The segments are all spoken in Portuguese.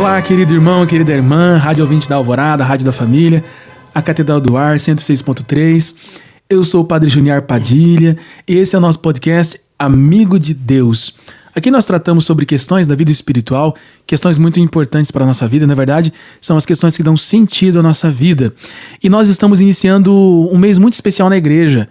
Olá, querido irmão, querida irmã, rádio ouvinte da Alvorada, rádio da família, a Catedral do Ar, 106.3. Eu sou o Padre Junior Padilha e esse é o nosso podcast Amigo de Deus. Aqui nós tratamos sobre questões da vida espiritual, questões muito importantes para a nossa vida, na verdade, são as questões que dão sentido à nossa vida. E nós estamos iniciando um mês muito especial na igreja,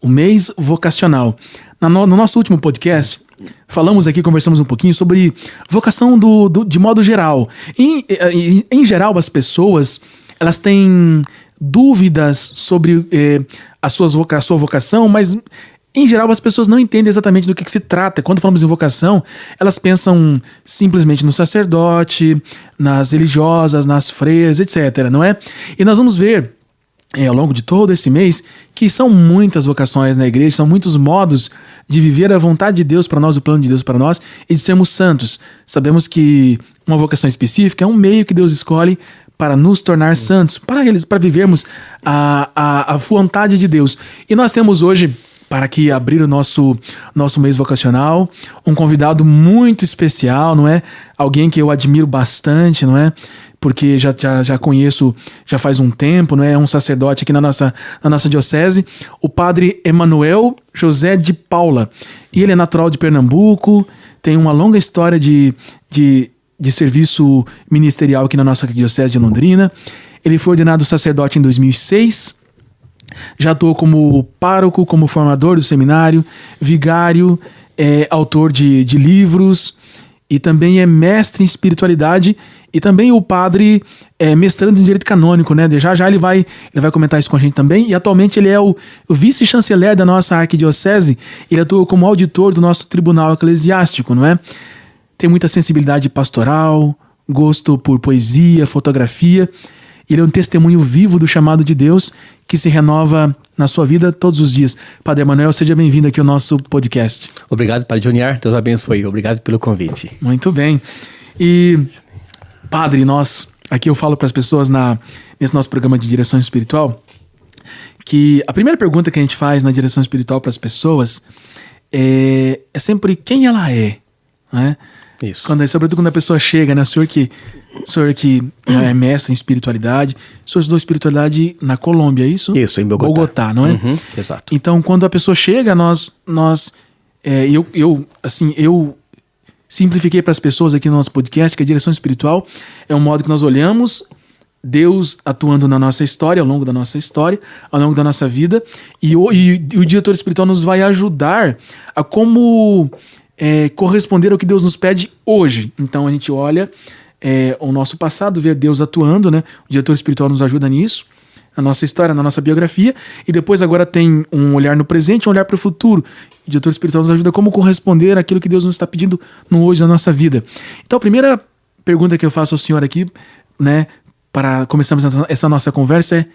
o mês vocacional. No nosso último podcast, falamos aqui, conversamos um pouquinho sobre vocação de modo geral. Em geral, as pessoas, elas têm dúvidas sobre a sua vocação, mas em geral as pessoas não entendem exatamente do que se trata. Quando falamos em vocação, elas pensam simplesmente no sacerdote, nas religiosas, nas freiras, etc., não é? E nós vamos ver ao longo de todo esse mês, que são muitas vocações na igreja, são muitos modos de viver a vontade de Deus para nós, o plano de Deus para nós, e de sermos santos. Sabemos que uma vocação específica é um meio que Deus escolhe para nos tornar santos, para vivermos a vontade de Deus. E nós temos hoje, para aqui abrir o nosso mês vocacional, um convidado muito especial, não é? Alguém que eu admiro bastante, não é? Porque já conheço já faz um tempo, não é? É um sacerdote aqui na nossa diocese, o padre Emanuel José de Paula. E ele é natural de Pernambuco, tem uma longa história de serviço ministerial aqui na nossa diocese de Londrina. Ele foi ordenado sacerdote em 2006, já atuou como pároco, como formador do seminário, vigário, autor de livros, e também é mestre em espiritualidade, e também o padre mestrando em direito canônico, né? Já ele vai comentar isso com a gente também, e atualmente ele é o vice-chanceler da nossa arquidiocese, ele atua como auditor do nosso tribunal eclesiástico, não é? Tem muita sensibilidade pastoral, gosto por poesia, fotografia. Ele é um testemunho vivo do chamado de Deus que se renova na sua vida todos os dias. Padre Emanuel, seja bem-vindo aqui ao nosso podcast. Obrigado, Padre Junior. Deus abençoe. Obrigado pelo convite. Muito bem. E, Padre, aqui eu falo para as pessoas nesse nosso programa de direção espiritual que a primeira pergunta que a gente faz na direção espiritual para as pessoas é sempre quem ela é, né? Isso. Sobretudo quando a pessoa chega, né? O senhor que é mestre em espiritualidade, o senhor estudou espiritualidade na Colômbia, é isso? Isso, em Bogotá, não é? Uhum, exato. Então, quando a pessoa chega, eu simplifiquei para as pessoas aqui no nosso podcast que a direção espiritual é um modo que nós olhamos Deus atuando na nossa história, ao longo da nossa história, ao longo da nossa vida, e o diretor espiritual nos vai ajudar a como corresponder ao que Deus nos pede hoje. Então a gente olha o nosso passado, vê Deus atuando, né? O diretor espiritual nos ajuda nisso, na nossa história, na nossa biografia, e depois agora tem um olhar no presente, um olhar para o futuro. O diretor espiritual nos ajuda a como corresponder àquilo que Deus nos está pedindo no hoje da nossa vida. Então a primeira pergunta que eu faço ao senhor aqui, né, para começarmos essa nossa conversa é: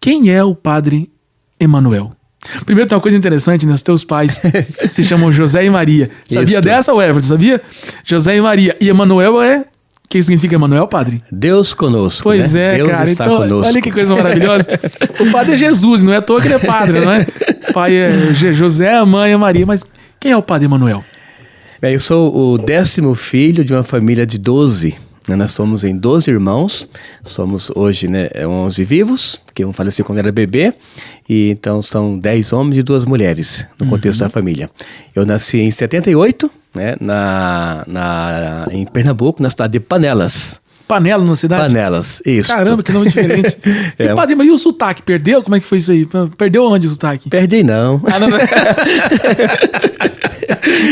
quem é o Padre Emanuel? Primeiro tem uma coisa interessante, né? Os teus pais se chamam José e Maria. Sabia dessa, Everton? Sabia? José e Maria. E Emanuel o que significa Emanuel, padre? Deus conosco. Pois né? Deus cara. Está então, conosco. Olha que coisa maravilhosa. O padre é Jesus, não é à toa que ele é padre, não é? O pai é José, a mãe é Maria. Mas quem é o Padre Emanuel? Eu sou o 10º filho de uma família de 12. Nós somos em 12 irmãos, somos hoje 11 vivos, porque um faleceu quando era bebê, e então são 10 homens e 2 mulheres no contexto da família. Eu nasci em 78, né, em Pernambuco, na cidade de Panelas. Panelas na cidade? Panelas, isso. Caramba, que nome diferente. E, padre, mas e o sotaque? Perdeu? Como é que foi isso aí? Perdeu onde o sotaque? Perdi não. Ah, não.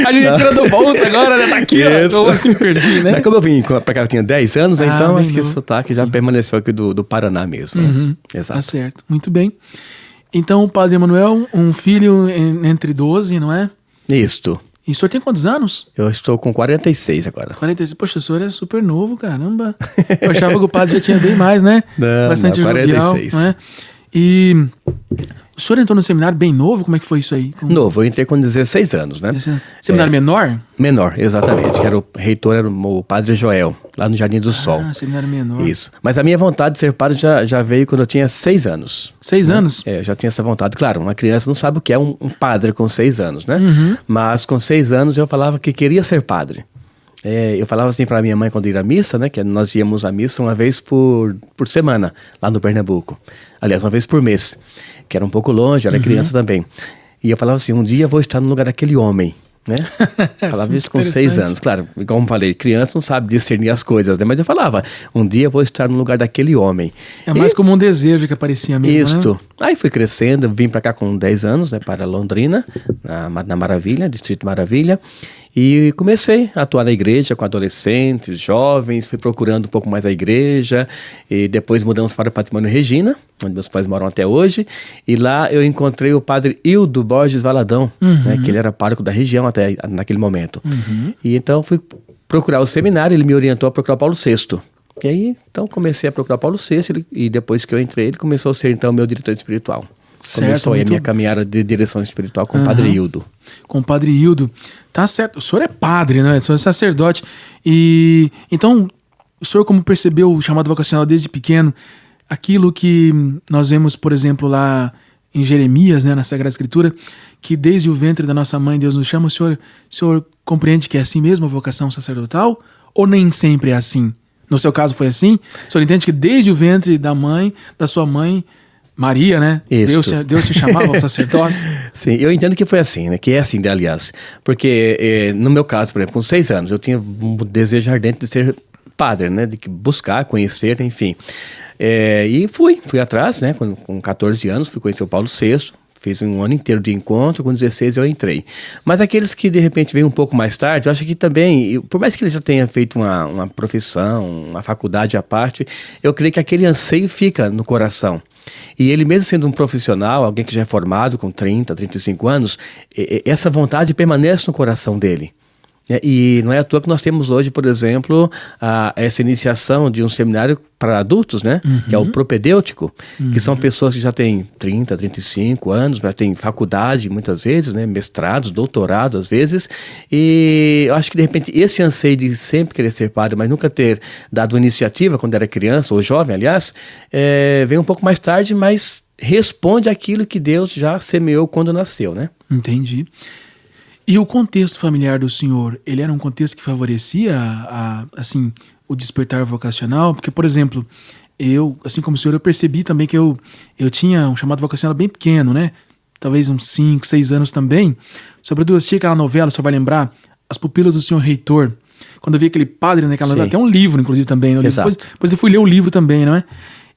A gente tira do bolso agora, né? Tá aqui, ó. Eu assim perdi, né? Mas como eu vim pra cá, eu tinha 10 anos, então acho que esse sotaque já permaneceu aqui do Paraná mesmo. Uhum. Exato. Tá certo, muito bem. Então, o Padre Emanuel, um filho entre 12, não é? Isto. E o senhor tem quantos anos? Eu estou com 46 agora. 46. Poxa, o senhor é super novo, caramba. Eu achava que o padre já tinha bem mais, né? Não, bastante 46. jovial, né? E o senhor entrou no seminário bem novo? Como é que foi isso aí? Novo, eu entrei com 16 anos, né? Seminário menor? Menor, exatamente. O reitor era o padre Joel, lá no Jardim do Sol. Ah, seminário menor. Isso. Mas a minha vontade de ser padre já veio quando eu tinha 6 anos. 6 anos? Eu já tinha essa vontade. Claro, uma criança não sabe o que é um padre com 6 anos, né? Uhum. Mas com 6 anos eu falava que queria ser padre. Eu falava assim para minha mãe quando ia à missa, né? Que nós íamos à missa uma vez por semana, lá no Pernambuco. Aliás, uma vez por mês, que era um pouco longe, eu era criança também. E eu falava assim, um dia eu vou estar no lugar daquele homem, né? Falava isso com 6 anos. Claro, como eu falei, criança não sabe discernir as coisas, né? Mas eu falava, um dia eu vou estar no lugar daquele homem. É mais como um desejo que aparecia mesmo, Isto. né? Aí fui crescendo, vim para cá com 10 anos, né? Para Londrina, na Maravilha, Distrito Maravilha. E comecei a atuar na igreja com adolescentes, jovens, fui procurando um pouco mais a igreja, e depois mudamos para o Patrimônio Regina, onde meus pais moram até hoje, e lá eu encontrei o padre Hildo Borges Valadão, né, que ele era pároco da região até naquele momento. E então fui procurar o seminário, ele me orientou a procurar Paulo VI. E aí, então, comecei a procurar Paulo VI, e depois que eu entrei, ele começou a ser, então, meu diretor espiritual. Certo, Começou aí a muito... minha caminhada de direção espiritual com o padre Hildo. Com o padre Hildo. Tá certo. O senhor é padre, né? O senhor é sacerdote. E então, o senhor como percebeu o chamado vocacional desde pequeno, aquilo que nós vemos, por exemplo, lá em Jeremias, né, na Sagrada Escritura, que desde o ventre da nossa mãe Deus nos chama, o senhor compreende que é assim mesmo a vocação sacerdotal? Ou nem sempre é assim? No seu caso foi assim? O senhor entende que desde o ventre da mãe, da sua mãe, Maria, né? Deus te chamava ao sacerdócio? Sim, eu entendo que foi assim, né? Que é assim, aliás. Porque no meu caso, por exemplo, com 6 anos, eu tinha um desejo ardente de ser padre, né? De buscar, conhecer, enfim. E fui atrás, né? Com 14 anos, fui conhecer o Paulo VI. Fiz um ano inteiro de encontro, com 16 eu entrei. Mas aqueles que de repente vêm um pouco mais tarde, eu acho que também, por mais que ele já tenha feito uma profissão, uma faculdade à parte, eu creio que aquele anseio fica no coração. E ele mesmo sendo um profissional, alguém que já é formado com 30, 35 anos, essa vontade permanece no coração dele. E não é à toa que nós temos hoje, por exemplo, essa iniciação de um seminário para adultos, né? Que é o propedêutico, que são pessoas que já têm 30, 35 anos, mas têm faculdade muitas vezes, né? Mestrados, doutorado às vezes, e eu acho que de repente esse anseio de sempre querer ser padre, mas nunca ter dado iniciativa quando era criança, ou jovem aliás, vem um pouco mais tarde, mas responde àquilo que Deus já semeou quando nasceu, né? Entendi. E o contexto familiar do senhor, ele era um contexto que favorecia, assim, o despertar vocacional? Porque, por exemplo, eu, assim como o senhor, eu percebi também que eu tinha um chamado vocacional bem pequeno, né? Talvez uns 5, 6 anos também. Sobretudo, eu assisti aquela novela, você vai lembrar, As Pupilas do Senhor Reitor. Quando eu vi aquele padre naquela novela, até um livro, inclusive, também. Né? Depois eu fui ler o livro também, não é?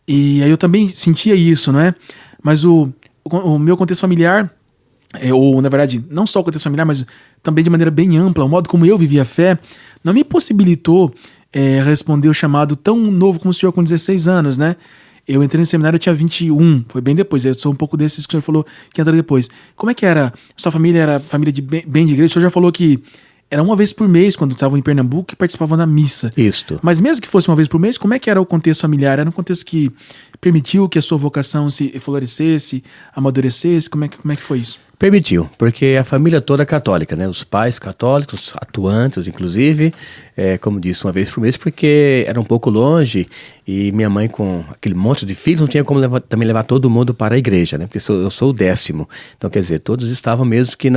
E aí eu também sentia isso, não é? Mas o meu contexto familiar... ou, na verdade, não só o contexto familiar, mas também de maneira bem ampla, o modo como eu vivia a fé, não me possibilitou responder o chamado tão novo como o senhor com 16 anos, né? Eu entrei no seminário, eu tinha 21, foi bem depois, eu sou um pouco desses que o senhor falou que entraram depois. Como é que era? Sua família era família de bem de igreja? O senhor já falou que era uma vez por mês, quando estavam em Pernambuco, que participavam da missa. Isto. Mas mesmo que fosse uma vez por mês, como é que era o contexto familiar? Era um contexto que permitiu que a sua vocação se florescesse, amadurecesse? Como é que foi isso? Permitiu, porque a família toda é católica, né? Os pais católicos, atuantes, inclusive, como disse, uma vez por mês, porque era um pouco longe e minha mãe, com aquele monte de filhos, não tinha como também levar todo mundo para a igreja, né? Porque eu sou o 10º. Então, quer dizer, todos estavam mesmo que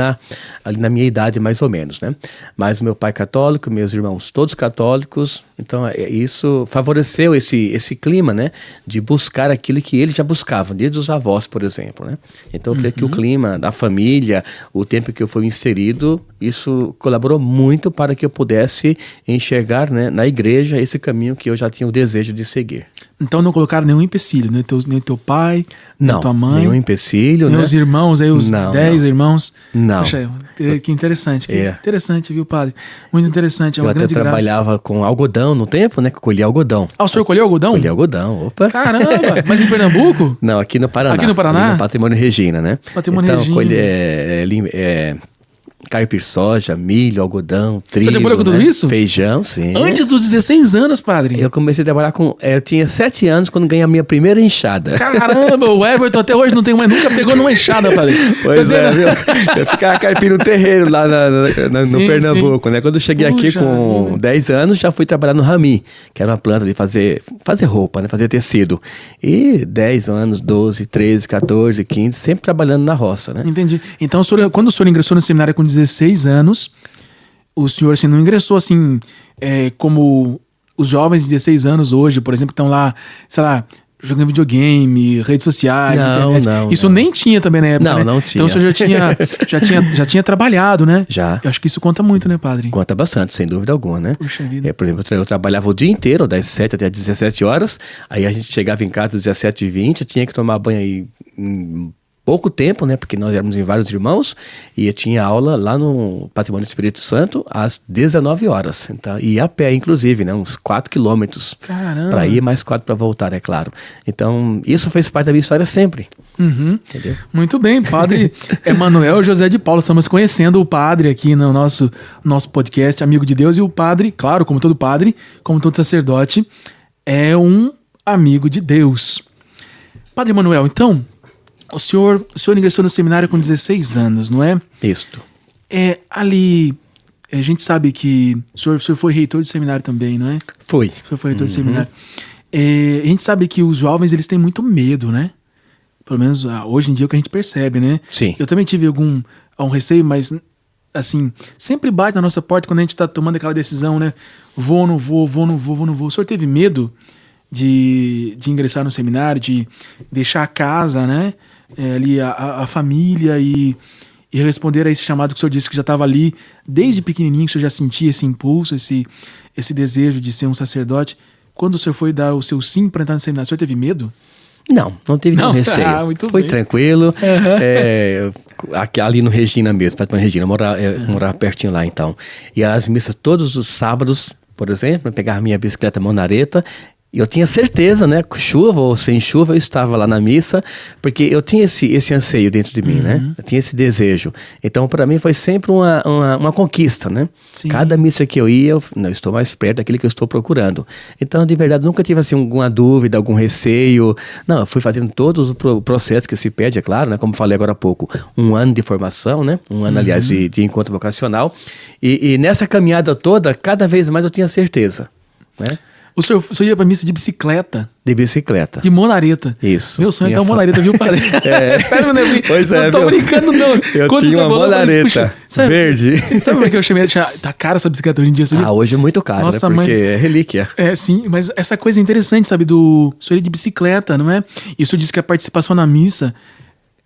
ali na minha idade, mais ou menos, né? Mas meu pai católico, meus irmãos todos católicos, então isso favoreceu esse clima, né? De buscar aquilo que eles já buscavam, desde os avós, por exemplo, né? Então, eu creio que o clima da família, o tempo que eu fui inserido, isso colaborou muito para que eu pudesse enxergar, né, na igreja esse caminho que eu já tinha o desejo de seguir. Então não colocaram nenhum empecilho, nem teu pai, nem tua mãe? Nenhum empecilho, nem né? os irmãos, aí os 10 irmãos? Não. Poxa, que interessante, interessante, viu, padre? Muito interessante, é uma grande graça. Eu até trabalhava com algodão no tempo, né, que colhia algodão. Ah, o senhor colheu algodão? Colhia algodão, opa. Caramba, mas em Pernambuco? Não, aqui no Paraná. Aqui no Paraná? No Patrimônio Regina, né? Patrimônio Regina. Colher caipir soja, milho, algodão, trigo. Você trabalhou com tudo isso? Feijão, sim. Antes dos 16 anos, padre? Eu comecei a trabalhar eu tinha 7 anos quando ganhei a minha primeira enxada. Caramba, o Everton até hoje nunca pegou numa enxada, padre. Pois viu? Eu ficava carpir no terreiro lá no Pernambuco, né? Quando eu cheguei aqui com 10 anos, já fui trabalhar no rami, que era uma planta de fazer roupa, né? Fazer tecido. E 10 anos, 12, 13, 14, 15, sempre trabalhando na roça, né? Entendi. Então, quando o senhor ingressou no seminário com 16 anos, o senhor assim, não ingressou assim, como os jovens de 16 anos hoje, por exemplo, que estão lá, sei lá, jogando videogame, redes sociais, internet. Isso nem tinha também na época, né? Não tinha. Então o senhor já tinha trabalhado, né? Já. Eu acho que isso conta muito, né, padre? Conta bastante, sem dúvida alguma, né? Puxa vida. Por exemplo, eu trabalhava o dia inteiro, das 7 até 17 horas, aí a gente chegava em casa às 17h20, tinha que tomar banho aí em pouco tempo, né? Porque nós éramos em vários irmãos, e eu tinha aula lá no Patrimônio Espírito Santo às 19 horas. Então, e a pé, inclusive, né? Uns 4 quilômetros. Caramba. Para ir, mais 4 para voltar, é claro. Então, isso fez parte da minha história sempre. Uhum. Entendeu? Muito bem, padre Emanuel José de Paula. Estamos conhecendo o padre aqui no nosso podcast, Amigo de Deus. E o padre, claro, como todo padre, como todo sacerdote, é um amigo de Deus. Padre Emanuel, então, o senhor ingressou no seminário com 16 anos, não é? Isto. Ali, a gente sabe que o senhor foi reitor de seminário também, não é? Foi. O senhor foi reitor de seminário. A gente sabe que os jovens, eles têm muito medo, né? Pelo menos hoje em dia é o que a gente percebe, né? Sim. Eu também tive um receio, mas assim, sempre bate na nossa porta quando a gente tá tomando aquela decisão, né? Vou, não vou, vou, não vou, vou, não vou. O senhor teve medo de ingressar no seminário, de deixar a casa, né? Ali a família e responder a esse chamado que o senhor disse que já estava ali desde pequenininho, que o senhor já sentia esse impulso, esse desejo de ser um sacerdote. Quando o senhor foi dar o seu sim para entrar no seminário, o senhor teve medo? Não tive nenhum receio. Muito foi bem. Tranquilo. Ali no Regina mesmo, Patrimônio Regina, morava pertinho lá então. E as missas todos os sábados, por exemplo, eu pegava minha bicicleta monareta. E eu tinha certeza, né? Chuva ou sem chuva, eu estava lá na missa, porque eu tinha esse anseio dentro de mim, né? Eu tinha esse desejo. Então, para mim, foi sempre uma conquista, né? Sim. Cada missa que eu ia, eu estou mais perto daquilo que eu estou procurando. Então, de verdade, nunca tive, assim, alguma dúvida, algum receio. Não, eu fui fazendo todos os processos que se pede, é claro, né? Como falei agora há pouco, um ano de formação, né? Um ano, aliás, de encontro vocacional. E nessa caminhada toda, cada vez mais eu tinha certeza, né? O senhor ia pra missa de bicicleta? De bicicleta. De monareta. Isso. Meu sonho é ter uma monareta, viu, padre? Sério, né? Pois é, não tô brincando, não. Eu tinha uma monareta verde. Sabe por que eu chamei? Tá cara essa bicicleta hoje em dia? Hoje é muito caro, Nossa, né? Porque é relíquia. Sim, mas essa coisa é interessante, sabe? Do senhor ir de bicicleta, não é? Isso diz que a participação na missa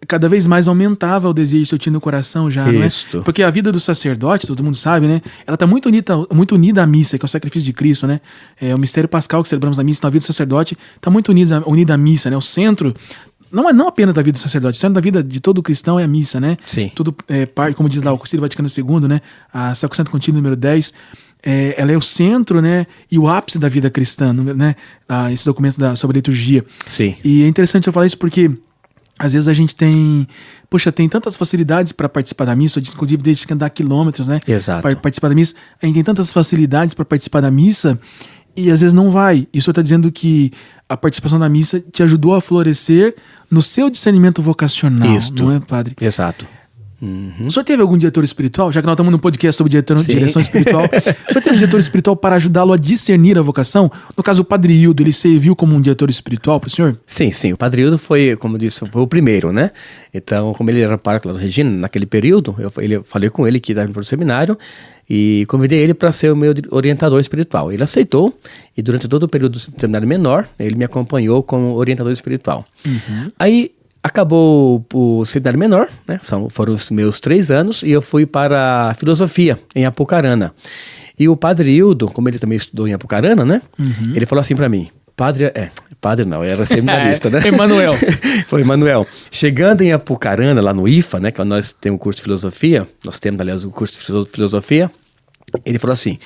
cada vez mais aumentava o desejo que eu tinha no coração já, não é? Porque a vida do sacerdote, todo mundo sabe, né? Ela tá muito unida à missa, que é o sacrifício de Cristo, né? É o mistério pascal que celebramos na missa, na vida do sacerdote, tá muito unida à missa, né? O centro, não apenas da vida do sacerdote, o centro da vida de todo cristão é a missa, né? Sim. Tudo, como diz lá o Concílio Vaticano II, né? A Sacrosanto Concílio número 10, ela é o centro, né? E o ápice da vida cristã, né? Esse documento sobre a liturgia. Sim. E é interessante eu falar isso porque às vezes a gente tem tantas facilidades para participar da missa, inclusive desde que andar quilômetros, né? Exato. Para participar da missa. A gente tem tantas facilidades para participar da missa e às vezes não vai. E o senhor está dizendo que a participação da missa te ajudou a florescer no seu discernimento vocacional, não é, padre? Exato. O senhor teve algum diretor espiritual? Já que nós estamos num podcast sobre direção espiritual, o senhor teve um diretor espiritual para ajudá-lo a discernir a vocação? No caso, o Padre Hildo, ele serviu como um diretor espiritual para o senhor? Sim. O Padre Hildo foi, como eu disse, foi o primeiro, né? Então, como ele era pároco lá do Regina, naquele período, eu falei com ele que estava indo para o seminário e convidei ele para ser o meu orientador espiritual. Ele aceitou e durante todo o período do seminário menor, ele me acompanhou como orientador espiritual. Aí, acabou o seminário menor, né? Foram os meus 3 anos e eu fui para a filosofia em Apucarana. E o Padre Hildo, como ele também estudou em Apucarana, né? Ele falou assim para mim, padre não, era seminarista, né? Emanuel. Foi Emanuel. Chegando em Apucarana, lá no IFA, né? Que nós temos um curso de filosofia, nós temos, aliás, o curso de filosofia, ele falou assim,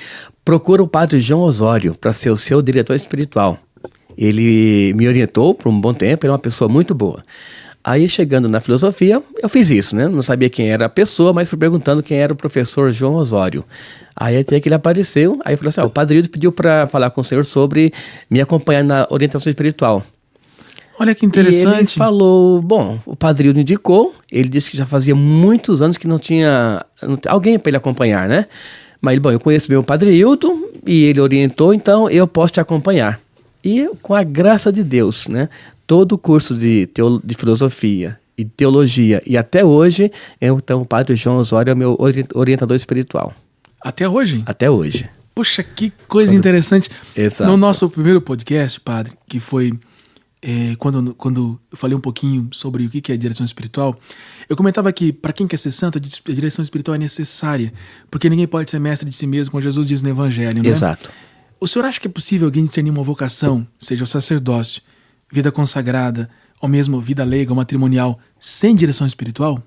procura o Padre João Osório para ser o seu diretor espiritual. Ele me orientou por um bom tempo, ele é uma pessoa muito boa. Aí, chegando na filosofia, eu fiz isso, né? Não sabia quem era a pessoa, mas fui perguntando quem era o professor João Osório. Aí, até que ele apareceu, aí falou assim, o Padre Hildo pediu para falar com o senhor sobre me acompanhar na orientação espiritual. Olha que interessante. E ele falou, o Padre Hildo indicou, ele disse que já fazia muitos anos que não tinha alguém para ele acompanhar, né? Mas, eu conheço bem o Padre Hildo e ele orientou, então eu posso te acompanhar. E com a graça de Deus, né? Todo o curso de filosofia e teologia, e até hoje, então o Padre João Osório é o meu orientador espiritual. Até hoje? Até hoje. Poxa, que coisa interessante. Exato. No nosso primeiro podcast, padre, que foi quando eu falei um pouquinho sobre o que é direção espiritual, eu comentava que para quem quer ser santo, a direção espiritual é necessária, porque ninguém pode ser mestre de si mesmo, como Jesus diz no Evangelho, né? Exato. O senhor acha que é possível alguém discernir uma vocação, seja o sacerdócio, vida consagrada, ou mesmo vida leiga ou matrimonial, sem direção espiritual?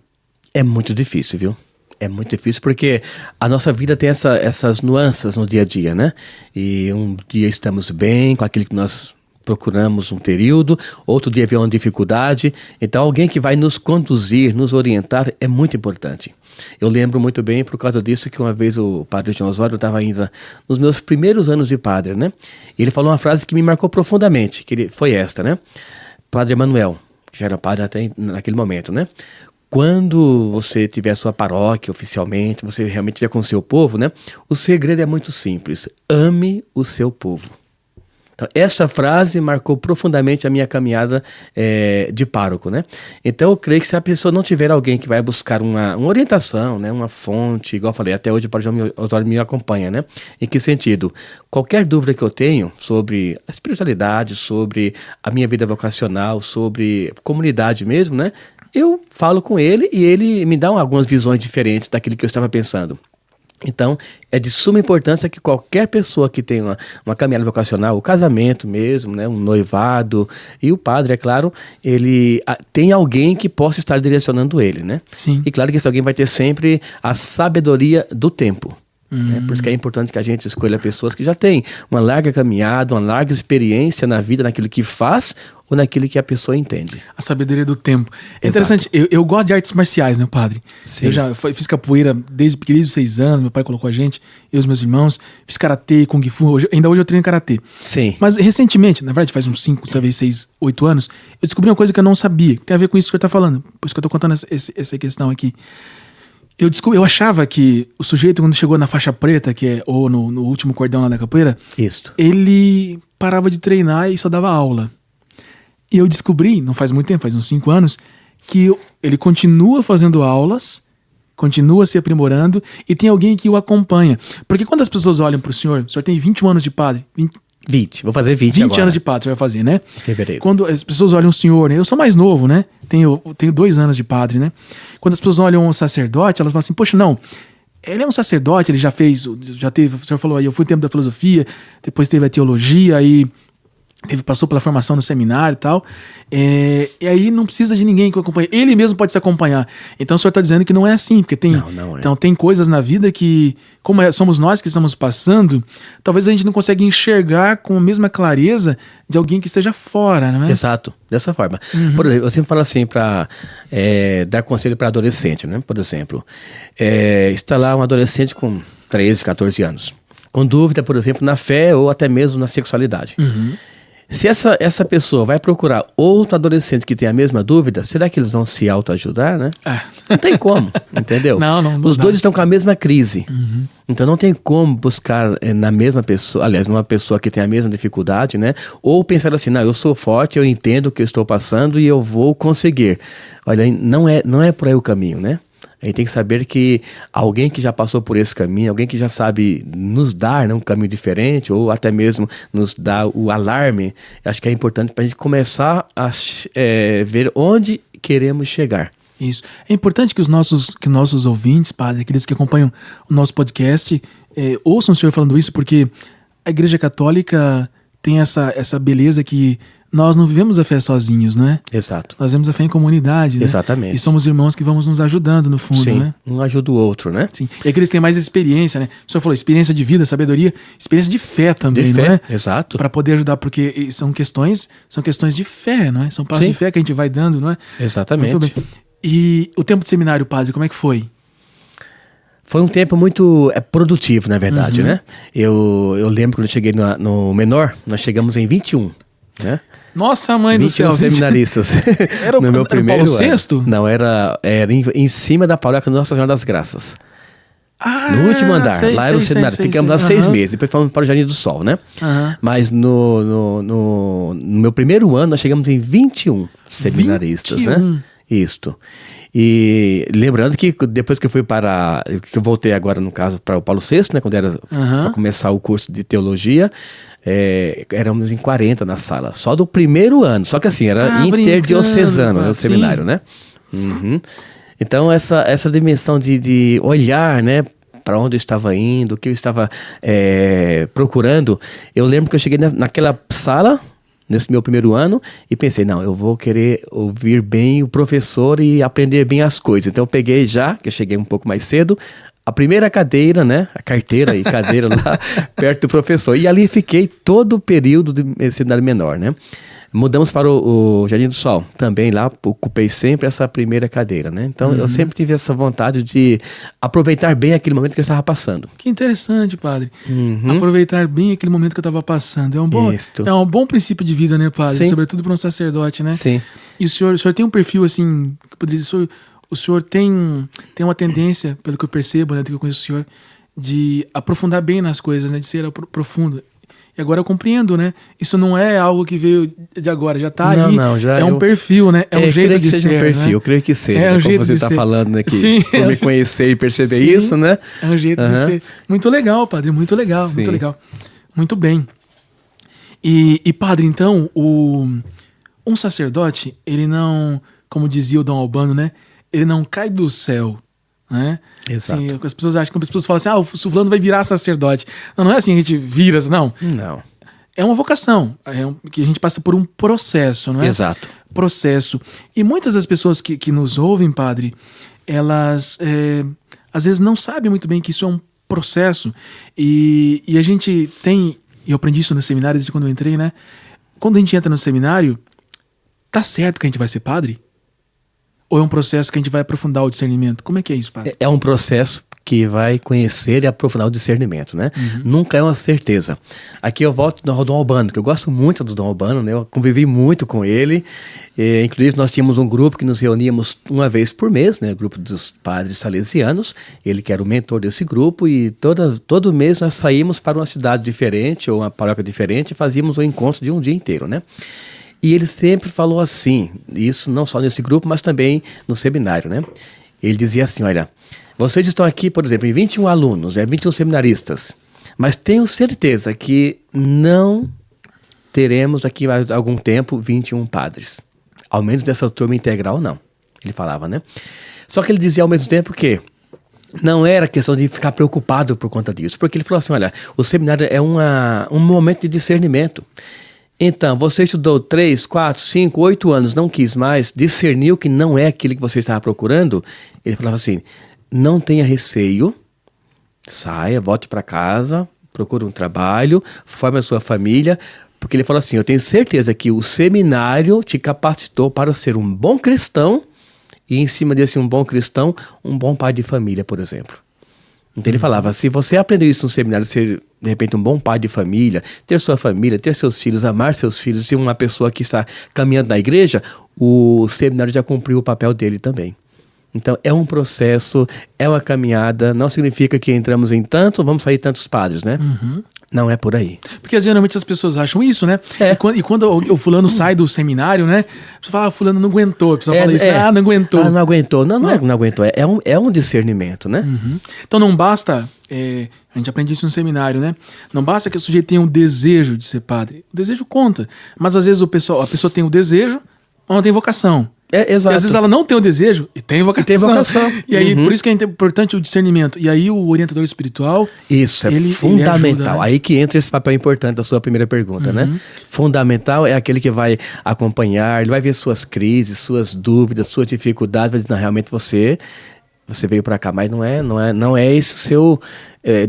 É muito difícil, viu? É muito difícil porque a nossa vida tem essas nuances no dia a dia, né? E um dia estamos bem com aquilo que nós procuramos um período, outro dia vem uma dificuldade. Então alguém que vai nos conduzir, nos orientar é muito importante. Eu lembro muito bem por causa disso que uma vez o padre João Osório estava ainda nos meus primeiros anos de padre, né? E ele falou uma frase que me marcou profundamente, foi esta, né? Padre Emanuel, que já era padre até naquele momento, né? Quando você tiver a sua paróquia oficialmente, você realmente estiver com o seu povo, né? O segredo é muito simples. Ame o seu povo. Então, essa frase marcou profundamente a minha caminhada de pároco, né? Então, eu creio que se a pessoa não tiver alguém que vai buscar uma orientação, né? Uma fonte, igual eu falei, até hoje o padre João Osório me acompanha, né? Em que sentido? Qualquer dúvida que eu tenho sobre a espiritualidade, sobre a minha vida vocacional, sobre comunidade mesmo, né? Eu falo com ele e ele me dá algumas visões diferentes daquilo que eu estava pensando. Então, é de suma importância que qualquer pessoa que tenha uma caminhada vocacional, o casamento mesmo, né, um noivado, e o padre, é claro, ele tem alguém que possa estar direcionando ele, né? Sim. E claro que esse alguém vai ter sempre a sabedoria do tempo. Né? Por isso que é importante que a gente escolha pessoas que já têm uma larga caminhada, uma larga experiência na vida, naquilo que faz ou naquilo que a pessoa entende. A sabedoria do tempo. É interessante, eu gosto de artes marciais, né, padre? Sim. Eu já fiz capoeira desde 6 anos, meu pai colocou a gente, eu e os meus irmãos, fiz karatê, kung fu, ainda hoje eu treino karatê. Sim. Mas recentemente, na verdade faz uns 5, talvez 6, 8 anos, eu descobri uma coisa que eu não sabia, que tem a ver com isso que você está falando, por isso que eu estou contando essa questão aqui. Eu achava que o sujeito, quando chegou na faixa preta, ou no último cordão lá da capoeira, Isso. ele parava de treinar e só dava aula. E eu descobri, não faz muito tempo, faz uns 5 anos, que ele continua fazendo aulas, continua se aprimorando e tem alguém que o acompanha. Porque quando as pessoas olham para o senhor tem 21 anos de padre, 20, vou fazer 20 agora. 20 anos de padre você vai fazer, né? Fevereiro. Quando as pessoas olham o senhor, né? Eu sou mais novo, né? Tenho 2 anos de padre, né? Quando as pessoas olham um sacerdote, elas falam assim, poxa, não, ele é um sacerdote, ele já teve, o senhor falou aí, eu fui no tempo da filosofia, depois teve a teologia, aí passou pela formação no seminário e tal, e aí não precisa de ninguém que o acompanhe, ele mesmo pode se acompanhar. Então o senhor está dizendo que não é assim, porque tem, não é. Então, tem coisas na vida que, como somos nós que estamos passando, talvez a gente não consiga enxergar com a mesma clareza de alguém que esteja fora, não é? Exato, dessa forma. Por exemplo, eu sempre falo assim para dar conselho para adolescente, né? Por exemplo, está lá um adolescente com 13, 14 anos, com dúvida, por exemplo, na fé ou até mesmo na sexualidade. Se essa pessoa vai procurar outro adolescente que tem a mesma dúvida, será que eles vão se autoajudar, né? Não tem como, entendeu? Não Os dá. dois estão com a mesma crise. Então não tem como buscar na mesma pessoa, aliás, numa pessoa que tem a mesma dificuldade, né? Ou pensar assim, não, eu sou forte, eu entendo o que eu estou passando e eu vou conseguir. Olha, não é por aí o caminho, né? A gente tem que saber que alguém que já passou por esse caminho, alguém que já sabe nos dar, né, um caminho diferente, ou até mesmo nos dar o alarme, acho que é importante para a gente começar a ver onde queremos chegar. Isso. É importante que os nossos ouvintes, padre, aqueles que acompanham o nosso podcast, ouçam o senhor falando isso, porque a Igreja Católica tem essa beleza que nós não vivemos a fé sozinhos, não é? Exato. Nós vivemos a fé em comunidade, né? Exatamente. E somos irmãos que vamos nos ajudando, no fundo, Sim, né? um ajuda o outro, né? Sim. E aqueles que têm mais experiência, né? O senhor falou experiência de vida, sabedoria, experiência de fé também, De fé, não é? exato. Para poder ajudar, porque são questões de fé, não é? São passos Sim. de fé que a gente vai dando, não é? Exatamente. Muito bem. E o tempo de seminário, padre, como é que foi? Foi um tempo muito produtivo, na verdade, né? Eu lembro quando eu cheguei no menor, nós chegamos em 21, né? Nossa, mãe do céu. 21 seminaristas. Era no meu primeiro Paulo ano. VI? Não, era em cima da paróquia Nossa Senhora das Graças. No último andar, lá era o seminário. Ficamos lá 6 meses, depois fomos para o Jardim do Sol, né? Mas no meu primeiro ano, nós chegamos em 21 seminaristas, né? Isto. E lembrando que depois que eu que eu voltei agora, no caso, para o Paulo VI, né, quando era para começar o curso de teologia, éramos em 40 na sala, só do primeiro ano. Só que assim, era interdiocesano, né, o seminário, né? Uhum. Então, essa dimensão de olhar, né, para onde eu estava indo, o que eu estava procurando. Eu lembro que eu cheguei naquela sala, nesse meu primeiro ano, e pensei, não, eu vou querer ouvir bem o professor e aprender bem as coisas. Então eu peguei que eu cheguei um pouco mais cedo, a primeira cadeira, né, a carteira e cadeira lá perto do professor. E ali fiquei todo o período de seminário menor, né. Mudamos para o Jardim do Sol, também lá ocupei sempre essa primeira cadeira, né? Então eu sempre tive essa vontade de aproveitar bem aquele momento que eu estava passando. Que interessante, padre. Aproveitar bem aquele momento que eu estava passando. É um bom princípio de vida, né, padre? Sim. Sobretudo para um sacerdote, né? Sim. E o senhor tem um perfil assim, que eu poderia dizer, o senhor tem uma tendência, pelo que eu percebo, né, do que eu conheço o senhor, de aprofundar bem nas coisas, né, de ser profundo. E agora eu compreendo, né? Isso não é algo que veio de agora, já tá aí. Não, já um perfil, né? É um jeito de ser. Um perfil, né? eu creio que seja. É um como jeito você de está ser. falando aqui, Sim, por me conhecer e perceber Sim, isso, né? É um jeito de ser. Muito legal, padre, muito legal, Sim. muito legal. Muito bem. E padre, então, um sacerdote, ele não, como dizia o Dom Albano, né? Ele não cai do céu, né? Exato. Assim, as pessoas acham que as pessoas falam assim, o fulano vai virar sacerdote. Não é assim, a gente vira, não. Não. É uma vocação, que a gente passa por um processo, não é? Exato. Processo. E muitas das pessoas que nos ouvem, padre, elas às vezes não sabem muito bem que isso é um processo. E a gente tem, e eu aprendi isso no seminário desde quando eu entrei, né? Quando a gente entra no seminário, tá certo que a gente vai ser padre? Ou é um processo que a gente vai aprofundar o discernimento? Como é que é isso, padre? É um processo que vai conhecer e aprofundar o discernimento, né? Nunca é uma certeza. Aqui eu volto do Dom Albano, que eu gosto muito do Dom Albano, né? Eu convivi muito com ele. Inclusive nós tínhamos um grupo que nos reuníamos uma vez por mês, né? O grupo dos padres salesianos. Ele que era o mentor desse grupo e todo mês nós saímos para uma cidade diferente ou uma paróquia diferente e fazíamos um encontro de um dia inteiro, né? E ele sempre falou assim, isso não só nesse grupo, mas também no seminário, né? Ele dizia assim, olha, vocês estão aqui, por exemplo, em 21 alunos, 21 seminaristas, mas tenho certeza que não teremos daqui a algum tempo 21 padres. Ao menos dessa turma integral, não. Ele falava, né? Só que ele dizia ao mesmo tempo que não era questão de ficar preocupado por conta disso, porque ele falou assim, olha, o seminário é um momento de discernimento. Então, você estudou 3, 4, 5, 8 anos, não quis mais, discerniu que não é aquilo que você estava procurando. Ele falava assim, não tenha receio, saia, volte para casa, procure um trabalho, forme a sua família, porque ele falou assim, eu tenho certeza que o seminário te capacitou para ser um bom cristão e em cima desse um bom cristão, um bom pai de família, por exemplo. Então ele falava, se você aprendeu isso no seminário, ser de repente um bom pai de família, ter sua família, ter seus filhos, amar seus filhos, ser uma pessoa que está caminhando na igreja, o seminário já cumpriu o papel dele também. Então é um processo, é uma caminhada, não significa que entramos em tanto, vamos sair tantos padres, né? Não é por aí. Porque geralmente as pessoas acham isso, né? E quando o fulano sai do seminário, né? Você fala, fulano não aguentou. A pessoa fala isso, não aguentou. Não aguentou. Não é que não aguentou, é um discernimento, né? Então não basta, a gente aprende isso no seminário, né? Não basta que o sujeito tenha um desejo de ser padre. O desejo conta. Mas às vezes a pessoa tem o desejo, mas não tem vocação. Exato. E às vezes ela não tem o desejo e tem vocação. E aí, por isso que é importante o discernimento. E aí o orientador espiritual... Isso, fundamental. Ele ajuda, né? Aí que entra esse papel importante da sua primeira pergunta, né? Fundamental é aquele que vai acompanhar, ele vai ver suas crises, suas dúvidas, suas dificuldades, vai dizer, não, realmente você veio para cá, mas não é esse o seu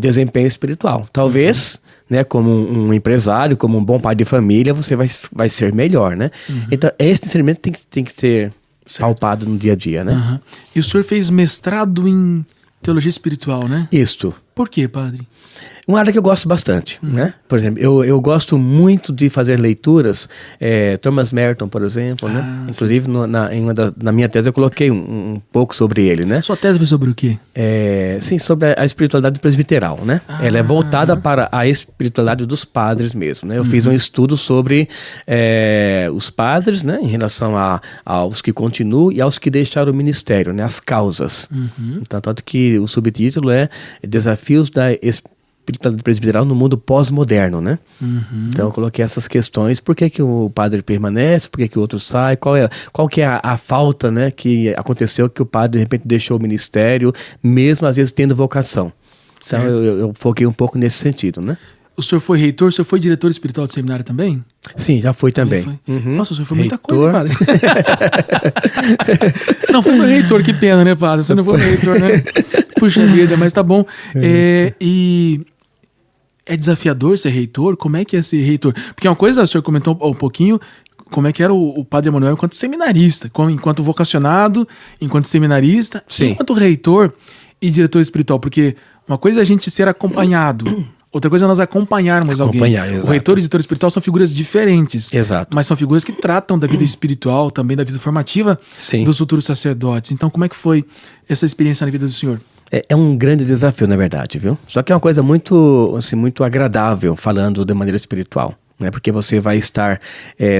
desempenho espiritual. Talvez... Né, como um empresário, como um bom pai de família, você vai ser melhor, né? Então, esse discernimento tem que ser palpado no dia a dia, né? E o senhor fez mestrado em teologia espiritual, né? Isto. Por quê, padre? Uma área que eu gosto bastante, né? Por exemplo, eu gosto muito de fazer leituras, Thomas Merton, por exemplo, né? Inclusive, na minha tese eu coloquei um pouco sobre ele, né? Sua tese foi sobre o quê? Sim, sobre a espiritualidade presbiteral, né? Ela é voltada para a espiritualidade dos padres mesmo, né? Eu fiz um estudo sobre os padres, né? Em relação aos que continuam e aos que deixaram o ministério, né? As causas. Então, tanto que o subtítulo é Desafios da Espiritualidade presbiteral no mundo pós-moderno, né? Então eu coloquei essas questões, por que o padre permanece, por que o outro sai, qual que é a falta, né, que aconteceu que o padre de repente deixou o ministério, mesmo às vezes tendo vocação. Então eu foquei um pouco nesse sentido, né? O senhor foi reitor, o senhor foi diretor espiritual do seminário também? Sim, já fui também. Nossa, o senhor foi muita coisa, padre. Não, foi meu reitor, que pena, né, padre? O senhor não foi meu reitor, né? Puxa vida, mas tá bom. E é desafiador ser reitor? Como é que é ser reitor? Porque uma coisa, o senhor comentou um pouquinho, como é que era o padre Emanuel enquanto seminarista, enquanto vocacionado, enquanto seminarista, enquanto reitor e diretor espiritual. Porque uma coisa é a gente ser acompanhado, outra coisa é nós acompanharmos alguém. Exato. O reitor e o diretor espiritual são figuras diferentes. Exato. Mas são figuras que tratam da vida espiritual, também da vida formativa dos futuros sacerdotes. Então, como é que foi essa experiência na vida do senhor? É um grande desafio, na verdade, viu? Só que é uma coisa muito, assim, muito agradável, falando de maneira espiritual, né? Porque você vai estar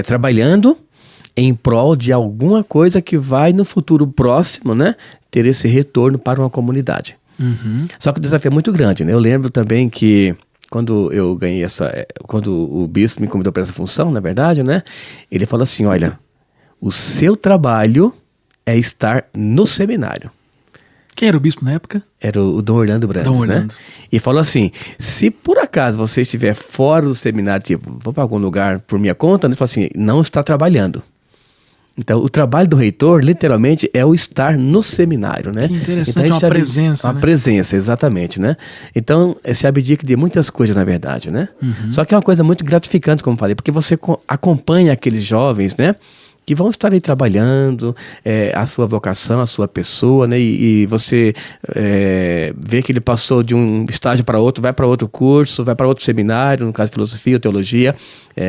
trabalhando em prol de alguma coisa que vai, no futuro próximo, né, ter esse retorno para uma comunidade. Só que o desafio é muito grande, né? Eu lembro também que quando eu ganhei quando o bispo me convidou para essa função, na verdade, né, ele falou assim, olha, o seu trabalho é estar no seminário. Quem era o bispo na época? Era o Dom Orlando Brandes, né? E falou assim, se por acaso você estiver fora do seminário, tipo, vou para algum lugar por minha conta, ele falou assim, não está trabalhando. Então, o trabalho do reitor, literalmente, é o estar no seminário, né? Que interessante, então, uma presença, uma presença, exatamente, né? Então, se abdica de muitas coisas, na verdade, né? Só que é uma coisa muito gratificante, como falei, porque você acompanha aqueles jovens, né, que vão estar aí trabalhando a sua vocação, a sua pessoa, né? E você vê que ele passou de um estágio para outro, vai para outro curso, vai para outro seminário, no caso filosofia ou teologia.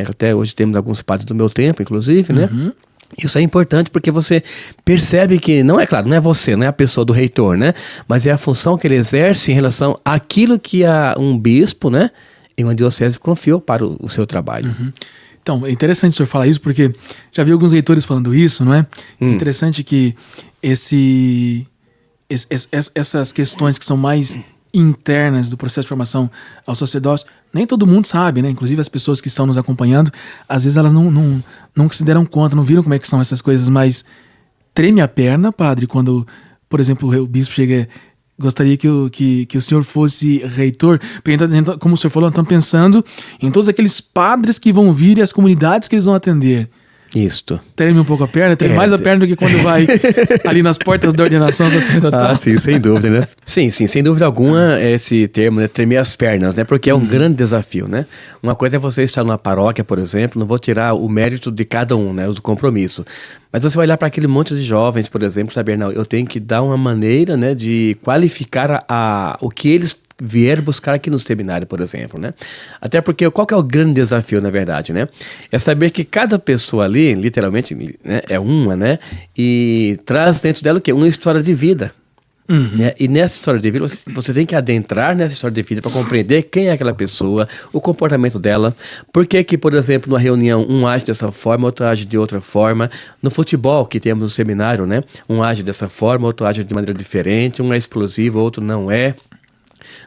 Até hoje temos alguns padres do meu tempo, inclusive, né? Isso é importante porque você percebe que, não é claro, não é você, não é a pessoa do reitor, né? Mas é a função que ele exerce em relação àquilo que um bispo, né, em uma diocese confiou para o seu trabalho. Então, é interessante o senhor falar isso, porque já vi alguns leitores falando isso, não é? É interessante que essas questões que são mais internas do processo de formação ao sacerdócio, nem todo mundo sabe, né? Inclusive as pessoas que estão nos acompanhando, às vezes elas não se deram conta, não viram como é que são essas coisas, mas treme a perna, padre, quando, por exemplo, o bispo chega... Gostaria que o senhor fosse reitor, porque, como o senhor falou, estamos pensando em todos aqueles padres que vão vir e as comunidades que eles vão atender. Isto. Treme um pouco a perna, treme mais a perna do que quando vai ali nas portas da ordenação sacerdotal. Sim, sem dúvida, né? Sim, sem dúvida alguma, esse termo, né, tremer as pernas, né? Porque é um grande desafio, né? Uma coisa é você estar numa paróquia, por exemplo, não vou tirar o mérito de cada um, né? O compromisso. Mas você vai olhar para aquele monte de jovens, por exemplo, saber, não, eu tenho que dar uma maneira, né, de qualificar o que eles vieram buscar aqui no seminário, por exemplo, né? Até porque qual que é o grande desafio, na verdade, né? É saber que cada pessoa ali, literalmente, né, é uma, né? E traz dentro dela o quê? Uma história de vida. Né? E nessa história de vida, você tem que adentrar nessa história de vida para compreender quem é aquela pessoa, o comportamento dela, por que, por exemplo, numa reunião um age dessa forma, outro age de outra forma. No futebol que temos no seminário, né? Um age dessa forma, outro age de maneira diferente, um é explosivo, outro não é.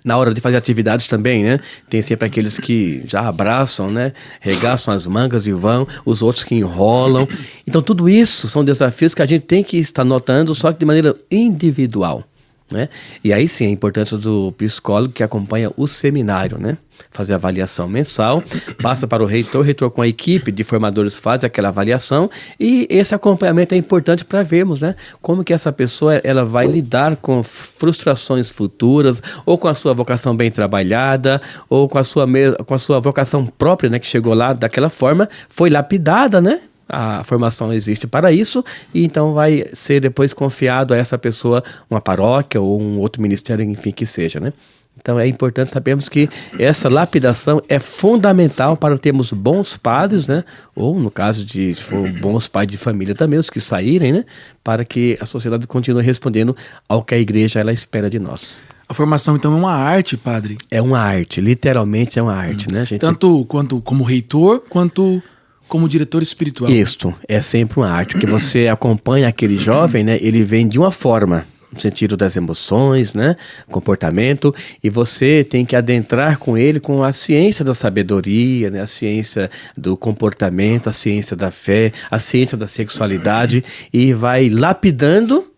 Na hora de fazer atividades também, né? Tem sempre aqueles que já abraçam, né? Regaçam as mangas e vão, os outros que enrolam. Então, tudo isso são desafios que a gente tem que estar notando, só que de maneira individual, né? E aí sim, a importância do psicólogo que acompanha o seminário, né? Fazer a avaliação mensal, passa para o reitor com a equipe de formadores faz aquela avaliação e esse acompanhamento é importante para vermos, né, como que essa pessoa ela vai lidar com frustrações futuras ou com a sua vocação bem trabalhada ou com a sua vocação própria, né, que chegou lá daquela forma, foi lapidada, né? A formação existe para isso e então vai ser depois confiado a essa pessoa uma paróquia ou um outro ministério, enfim, que seja, né? Então é importante sabermos que essa lapidação é fundamental para termos bons padres, né? Ou no caso de, se for bons pais de família também, os que saírem, né? Para que a sociedade continue respondendo ao que a igreja ela espera de nós. A formação, então, é uma arte, padre? É uma arte, literalmente é uma arte, né, gente? Tanto quanto como reitor, quanto como diretor espiritual. Isto, é sempre uma arte, porque você acompanha aquele jovem, né? Ele vem de uma forma, no sentido das emoções, né? Comportamento, e você tem que adentrar com ele com a ciência da sabedoria, né? A ciência do comportamento, a ciência da fé, a ciência da sexualidade, e vai lapidando,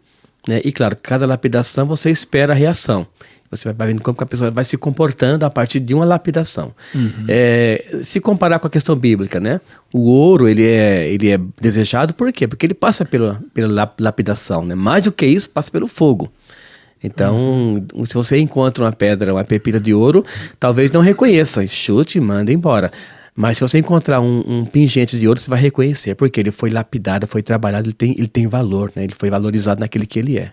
né? E claro, cada lapidação você espera a reação. Você vai vendo como que a pessoa vai se comportando a partir de uma lapidação. Se comparar com a questão bíblica, né? O ouro, ele é desejado por quê? Porque ele passa pela lapidação, né? Mais do que isso, passa pelo fogo. Então, se você encontra uma pedra, uma pepita de ouro, talvez não reconheça, chute e manda embora. Mas se você encontrar um pingente de ouro, você vai reconhecer, porque ele foi lapidado, foi trabalhado, ele tem valor, né? Ele foi valorizado naquele que ele é.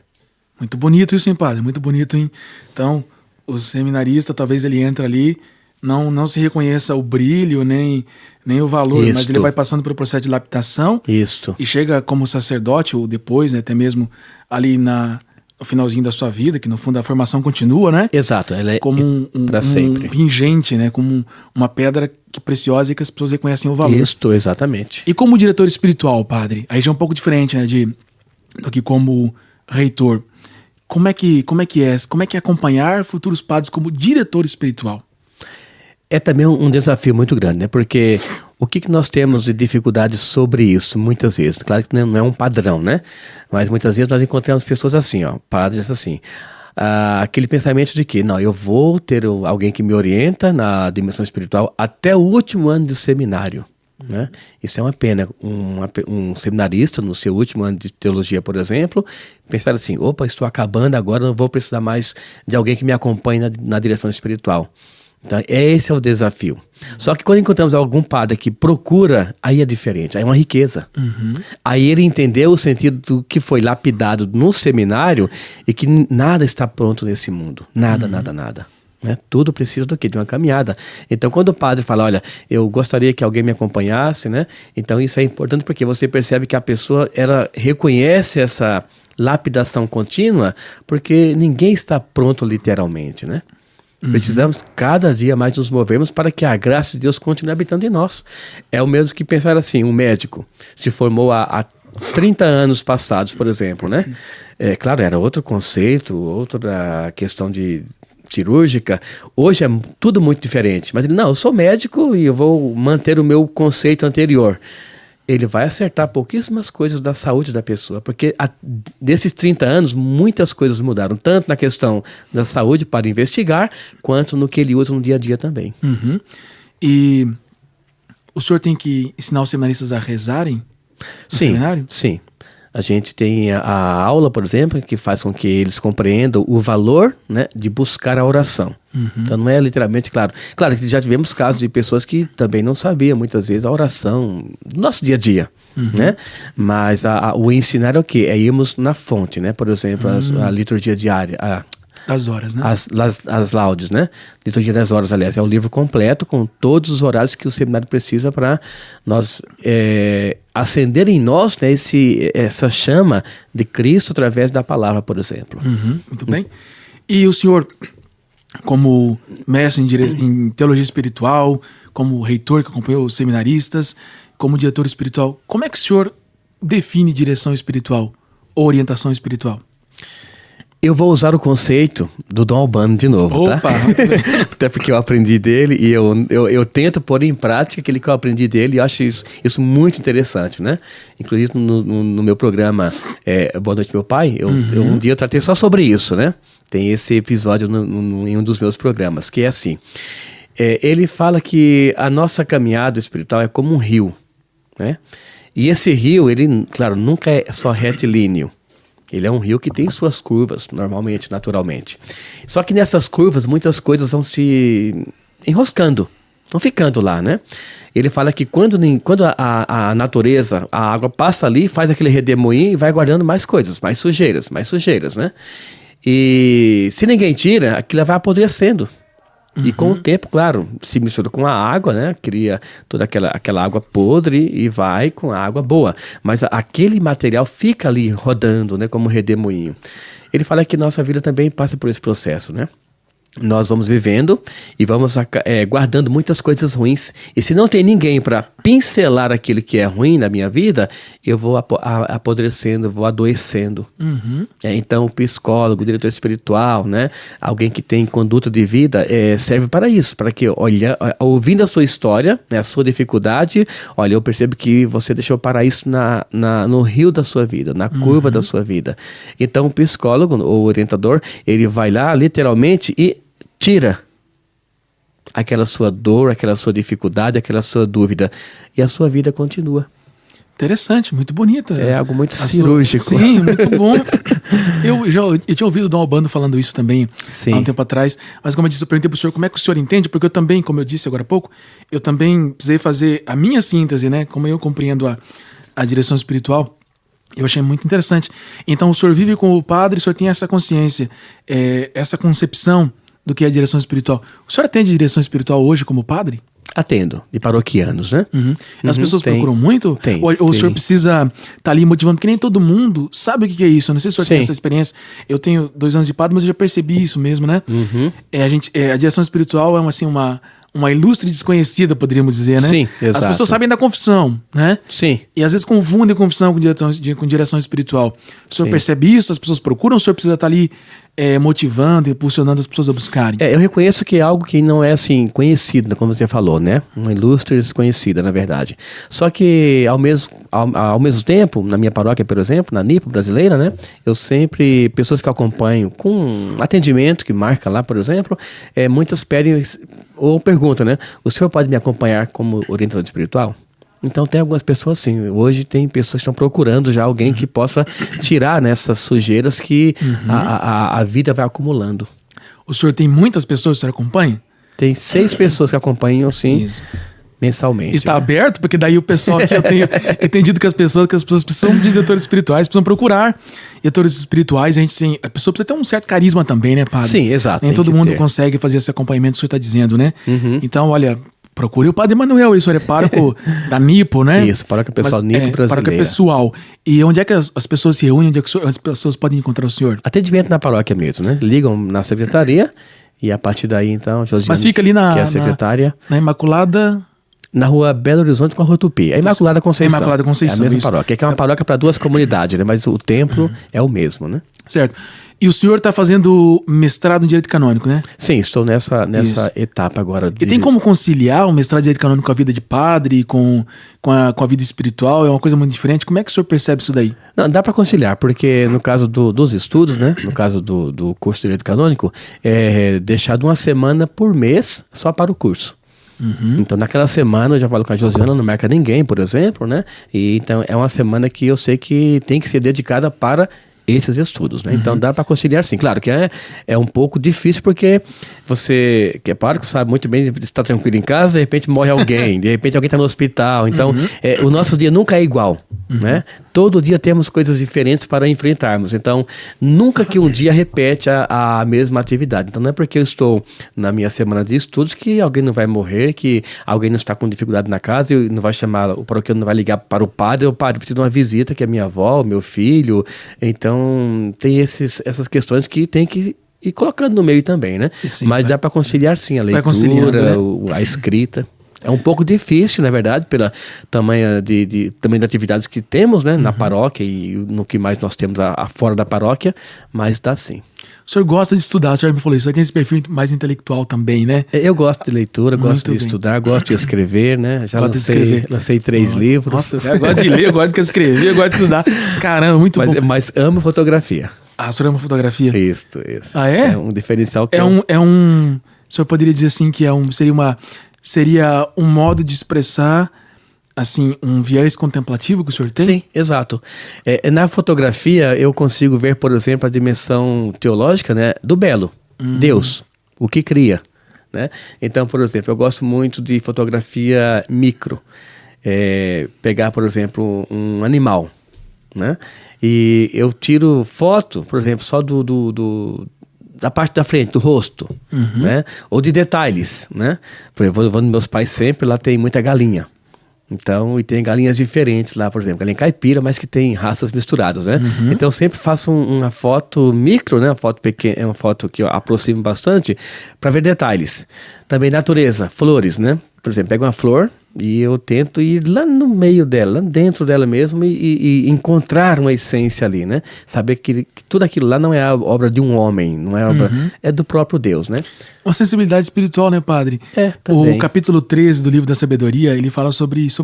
Muito bonito isso, hein, padre? Muito bonito, hein? Então, o seminarista, talvez ele entre ali, não se reconheça o brilho, nem o valor, mas ele vai passando pelo processo de lapidação. Isto. E chega como sacerdote, ou depois, né, até mesmo ali no finalzinho da sua vida, que no fundo a formação continua, né? Exato. Ela é como um pingente, né? Como uma pedra preciosa e que as pessoas reconhecem o valor. Isto, exatamente. E como diretor espiritual, padre? Aí já é um pouco diferente, né, do que como reitor. Como é que é acompanhar futuros padres como diretor espiritual? É também um desafio muito grande, né? Porque o que nós temos de dificuldade sobre isso, muitas vezes? Claro que não é um padrão, né? Mas muitas vezes nós encontramos pessoas assim, ó, padres assim. Aquele pensamento de que, não, eu vou ter alguém que me orienta na dimensão espiritual até o último ano de seminário. Né? Isso é uma pena. Um seminarista no seu último ano de teologia, por exemplo, pensar assim: opa, estou acabando agora, não vou precisar mais de alguém que me acompanhe na direção espiritual. Então, esse é o desafio. Só que quando encontramos algum padre que procura, aí é diferente, aí é uma riqueza. Aí ele entendeu o sentido do que foi lapidado no seminário e que nada está pronto nesse mundo. Nada. Né? Tudo precisa do quê? De uma caminhada. Então, quando o padre fala, olha, eu gostaria que alguém me acompanhasse, né? Então, isso é importante porque você percebe que a pessoa, ela reconhece essa lapidação contínua, porque ninguém está pronto literalmente, né? Precisamos cada dia mais nos movermos para que a graça de Deus continue habitando em nós. É o mesmo que pensar assim, um médico se formou há 30 anos passados, por exemplo, né? Claro, era outro conceito, outra questão de cirúrgica. Hoje é tudo muito diferente. Mas ele, não, eu sou médico e eu vou manter o meu conceito anterior. Ele vai acertar pouquíssimas coisas da saúde da pessoa, porque desses 30 anos, muitas coisas mudaram, tanto na questão da saúde para investigar, quanto no que ele usa no dia a dia também. E o senhor tem que ensinar os seminaristas a rezarem no seminário? Sim. A gente tem a aula, por exemplo, que faz com que eles compreendam o valor, né, de buscar a oração. Então não é literalmente, claro que já tivemos casos de pessoas que também não sabiam muitas vezes a oração do nosso dia a dia, né? Mas o ensinar é o quê? É irmos na fonte, né? Por exemplo, a liturgia diária, das horas, né? As laudes, né? Liturgia das horas, aliás, é o livro completo com todos os horários que o seminário precisa para nós acender em nós, né, essa chama de Cristo através da palavra, por exemplo. Muito bem. E o senhor, como mestre em teologia espiritual, como reitor que acompanhou os seminaristas, como diretor espiritual, como é que o senhor define direção espiritual ou orientação espiritual? Eu vou usar o conceito do Dom Albano de novo, tá? Até porque eu aprendi dele e eu tento pôr em prática aquilo que eu aprendi dele e eu acho isso muito interessante, né? Inclusive no meu programa Boa Noite, Meu Pai, um dia eu tratei só sobre isso, né? Tem esse episódio em um dos meus programas, que é assim. Ele fala que a nossa caminhada espiritual é como um rio, né? E esse rio, ele, claro, nunca é só retilíneo. Ele é um rio que tem suas curvas, normalmente, naturalmente. Só que nessas curvas, muitas coisas vão se enroscando, vão ficando lá, né? Ele fala que quando a natureza, a água passa ali, faz aquele redemoinho e vai guardando mais coisas, mais sujeiras, né? E se ninguém tira, aquilo vai apodrecendo. E com o tempo, claro, se mistura com a água, né? Cria toda aquela água podre e vai com a água boa. Mas aquele material fica ali rodando, né? Como um redemoinho. Ele fala que nossa vida também passa por esse processo, né? Nós vamos vivendo e vamos guardando muitas coisas ruins. E se não tem ninguém para pincelar aquilo que é ruim na minha vida, eu vou apodrecendo, vou adoecendo. Então, o psicólogo, o diretor espiritual, né? Alguém que tem conduta de vida, serve para isso. Para que, ouvindo a sua história, né, a sua dificuldade, olha, eu percebo que você deixou parar isso no rio da sua vida, na curva da sua vida. Então, o psicólogo, ou orientador, ele vai lá, literalmente, e tira aquela sua dor, aquela sua dificuldade, aquela sua dúvida. E a sua vida continua. Interessante, muito bonita. É algo muito cirúrgico. Sim, muito bom. Eu tinha ouvido o Dom Albano falando isso também há um tempo atrás. Mas como eu disse, eu perguntei para o senhor como é que o senhor entende, porque eu também, como eu disse agora há pouco, eu também precisei fazer a minha síntese, né? Como eu compreendo a direção espiritual. Eu achei muito interessante. Então o senhor vive com o padre, o senhor tem essa consciência, essa concepção do que é a direção espiritual. O senhor atende direção espiritual hoje como padre? Atendo, de paroquianos, né? As pessoas procuram muito? Tem. Ou o senhor precisa estar ali motivando? Porque nem todo mundo sabe o que é isso. Eu não sei se o senhor tem essa experiência. Eu tenho 2 anos de padre, mas eu já percebi isso mesmo, né? A direção espiritual é uma ilustre desconhecida, poderíamos dizer, né? Sim, exato. As pessoas sabem da confissão, né? Sim. E às vezes confundem confissão com direção espiritual. O senhor percebe isso? As pessoas procuram? O senhor precisa estar ali motivando, impulsionando as pessoas a buscarem? Eu reconheço que é algo que não é assim conhecido, como você falou, né? Uma ilustre desconhecida, na verdade. Só que ao mesmo tempo, na minha paróquia, por exemplo, na NIPO brasileira, né? Eu sempre, pessoas que eu acompanho com atendimento, que marca lá, por exemplo, muitas pedem ou perguntam, né? O senhor pode me acompanhar como orientador espiritual? Então tem algumas pessoas assim, hoje tem pessoas que estão procurando já alguém que possa tirar nessas sujeiras que a vida vai acumulando. O senhor tem muitas pessoas que o senhor acompanha? Tem 6 pessoas que acompanham, sim, mensalmente. Está aberto? Porque daí o pessoal aqui, eu tenho entendido que as pessoas precisam de diretores espirituais, precisam procurar diretores espirituais. A pessoa precisa ter um certo carisma também, né, padre? Sim, exato. Nem todo mundo consegue fazer esse acompanhamento que o senhor está dizendo, né? Então, olha, procure o padre Emanuel, isso é pároco da NIPO, né? Isso, paróquia pessoal NIPO brasileira. Paróquia pessoal. E onde é que as pessoas se reúnem? Onde é que as pessoas podem encontrar o senhor? Atendimento na paróquia mesmo, né? Ligam na secretaria e a partir daí, então, Josiane, mas fica ali que é a secretária. Na Imaculada... Na rua Belo Horizonte com a Rua Tupi. A Imaculada Conceição. Imaculada Conceição. É a mesma paróquia. Que é uma paróquia para 2 comunidades, né? Mas o templo é o mesmo, né? Certo. E o senhor está fazendo mestrado em Direito Canônico, né? Sim, estou nessa etapa agora. E tem como conciliar o mestrado em Direito Canônico com a vida de padre, com a vida espiritual? É uma coisa muito diferente. Como é que o senhor percebe isso daí? Não, dá para conciliar, porque no caso dos estudos, né? No caso do curso de Direito Canônico, é deixado 1 semana por mês só para o curso. Então naquela semana eu já falo com a Josiana, não marca ninguém, por exemplo, né? E então é uma semana que eu sei que tem que ser dedicada para esses estudos, né? Então dá para conciliar sim. Claro que é um pouco difícil porque você, que é pároco, sabe muito bem, está tranquilo em casa, de repente morre alguém, de repente alguém está no hospital. Então o nosso dia nunca é igual, né? Todo dia temos coisas diferentes para enfrentarmos. Então nunca que um dia repete a mesma atividade. Então não é porque eu estou na minha semana de estudos que alguém não vai morrer, que alguém não está com dificuldade na casa e não vai chamar, o paroquiano não vai ligar para o padre precisa de uma visita, que é minha avó, meu filho. Então tem essas questões que tem que ir colocando no meio também, né? Sim, mas dá para conciliar sim a leitura, né? A escrita. É um pouco difícil, na verdade, pela tamanho também de atividades que temos, né? Na paróquia e no que mais nós temos fora da paróquia, mas dá sim. O senhor gosta de estudar, o senhor me falou isso, o senhor tem esse perfil mais intelectual também, né? Eu gosto de leitura, gosto de estudar, gosto de escrever, né? Já lancei 3 livros. Nossa, eu gosto de ler, eu gosto de escrever, eu gosto de estudar. Caramba, muito bom. Mas amo fotografia. Ah, o senhor ama fotografia? Isso. Ah, é? É um diferencial que o senhor poderia dizer assim que seria um modo de expressar assim, um viés contemplativo que o senhor tem? Sim, exato. Na fotografia eu consigo ver, por exemplo, a dimensão teológica, né, do belo. Deus, o que cria, né? Então, por exemplo, eu gosto muito de fotografia micro. Pegar, por exemplo, um animal, né? E eu tiro foto, por exemplo, só da parte da frente, do rosto, né? Ou de detalhes, né? Por exemplo, eu vou nos meus pais sempre, lá tem muita galinha. Então, e tem galinhas diferentes lá, por exemplo, galinha caipira, mas que tem raças misturadas, né? Então, eu sempre faço uma foto micro, né? Uma foto pequena, é uma foto que eu aproximo bastante para ver detalhes. Também natureza, flores, né? Por exemplo, pego uma flor e eu tento ir lá no meio dela, lá dentro dela mesmo e encontrar uma essência ali, né? Saber que tudo aquilo lá não é a obra de um homem, não é obra, é do próprio Deus, né? Uma sensibilidade espiritual, né, padre? Também. O capítulo 13 do livro da sabedoria, ele fala sobre isso,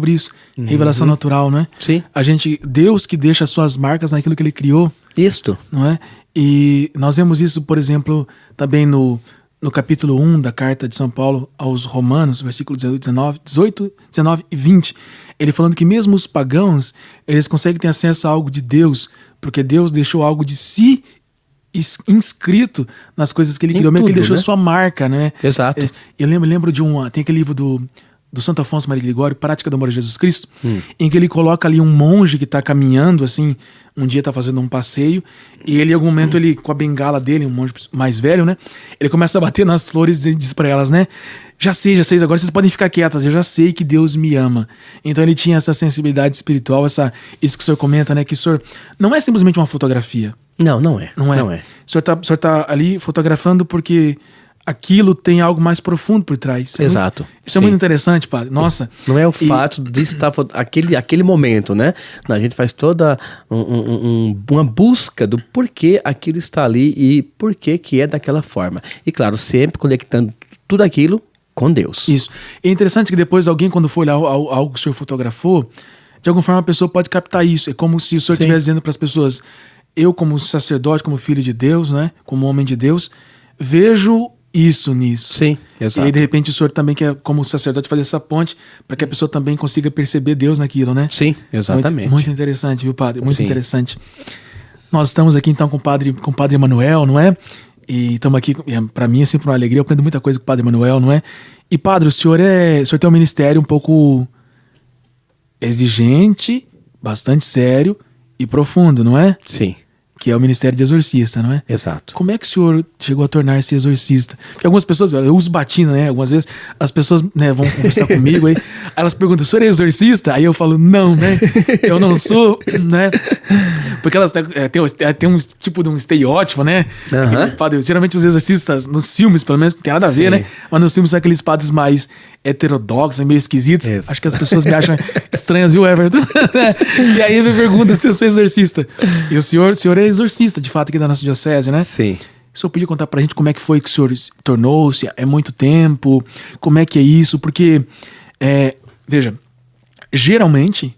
revelação natural, né? Sim. Deus que deixa as suas marcas naquilo que ele criou, Isto. não é? E nós vemos isso, por exemplo, também no capítulo 1 da carta de São Paulo aos Romanos, versículos 18, 19 e 20, ele falando que mesmo os pagãos, eles conseguem ter acesso a algo de Deus, porque Deus deixou algo de si inscrito nas coisas que ele criou, meio que ele deixou sua marca, né? Exato. Eu lembro de tem aquele livro do Santo Afonso Maria de Ligório, Prática do Amor a Jesus Cristo, em que ele coloca ali um monge que está caminhando, assim, um dia está fazendo um passeio, e ele, em algum momento, ele, com a bengala dele, um monge mais velho, né? Ele começa a bater nas flores e diz para elas, né? Já sei, agora vocês podem ficar quietas, eu já sei que Deus me ama. Então ele tinha essa sensibilidade espiritual, isso que o senhor comenta, né? Que o senhor não é simplesmente uma fotografia. Não é. Não é. O senhor tá ali fotografando porque aquilo tem algo mais profundo por trás. Exato. Isso é muito interessante, padre. Nossa. Não é o fato de estar aquele momento, né? A gente faz toda uma busca do porquê aquilo está ali e porquê que é daquela forma. E claro, sempre conectando tudo aquilo com Deus. Isso. É interessante que depois alguém, quando for olhar algo que o senhor fotografou, de alguma forma a pessoa pode captar isso. É como se o senhor estivesse dizendo para as pessoas: eu, como sacerdote, como filho de Deus, né? Como homem de Deus, vejo isso nisso. Sim, exato. E aí, de repente, o senhor também quer, como sacerdote, fazer essa ponte para que a pessoa também consiga perceber Deus naquilo, né? Sim, exatamente. Muito interessante, viu, padre? Muito interessante. Nós estamos aqui, então, com o padre Emanuel, não é? E estamos aqui, para mim é sempre uma alegria, eu aprendo muita coisa com o padre Emanuel, não é? E, padre, o senhor tem um ministério um pouco exigente, bastante sério e profundo, não é? Sim. Que é o ministério de exorcista, não é? Exato. Como é que o senhor chegou a tornar-se exorcista? Porque algumas pessoas, eu uso batina, né? Algumas vezes as pessoas, né, vão conversar comigo aí elas perguntam: o senhor é exorcista? Aí eu falo: não, né? Eu não sou, né? Porque elas têm um tipo de um estereótipo, né? Padre, geralmente os exorcistas, nos filmes, pelo menos, não tem nada a ver, né? Mas nos filmes são aqueles padres mais heterodoxos, meio esquisitos. Isso. Acho que as pessoas me acham estranhas, viu, Everton? E aí me pergunta se eu sou exorcista. E o senhor é exorcista, de fato, aqui da nossa diocese, né? Sim. O senhor podia contar pra gente como é que foi que o senhor tornou-se? É muito tempo? Como é que é isso? Porque, veja, geralmente,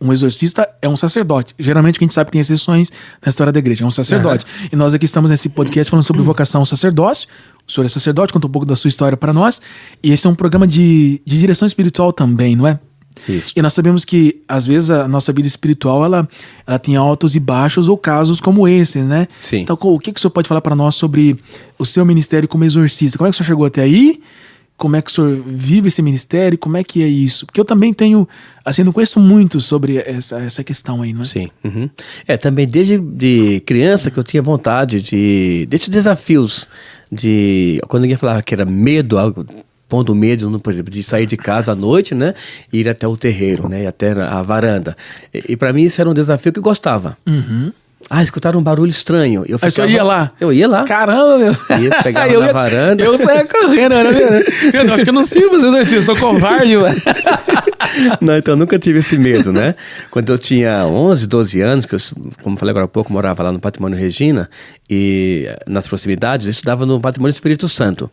um exorcista é um sacerdote. Geralmente, a gente sabe que tem exceções na história da igreja, é um sacerdote. E nós aqui estamos nesse podcast falando sobre vocação ao sacerdócio. O senhor é sacerdote, conta um pouco da sua história para nós. E esse é um programa de direção espiritual também, não é? Isso. E nós sabemos que, às vezes, a nossa vida espiritual, ela tem altos e baixos, ou casos como esses, né? Sim. Então, o que o senhor pode falar para nós sobre o seu ministério como exorcista? Como é que o senhor chegou até aí? Como é que o senhor vive esse ministério? Como é que é isso? Porque eu também tenho, assim, não conheço muito sobre essa questão aí, não é? Sim. Uhum. Também desde de criança que eu tinha vontade desses desafios quando ninguém falava que era medo, algo, pondo medo, por exemplo, de sair de casa à noite, né, e ir até o terreiro, né, e até a varanda. E para mim isso era um desafio que eu gostava. Escutaram um barulho estranho. Aí você ia lá? Eu ia lá. Caramba, meu. Pegava na varanda. Eu saía correndo, era mesmo. Eu acho que eu não sirvo para exercício, eu sou covarde, ué. Não, então eu nunca tive esse medo, né? Quando eu tinha 11, 12 anos, que eu, como falei agora há pouco, morava lá no Patrimônio Regina, e nas proximidades, eu estudava no Patrimônio Espírito Santo.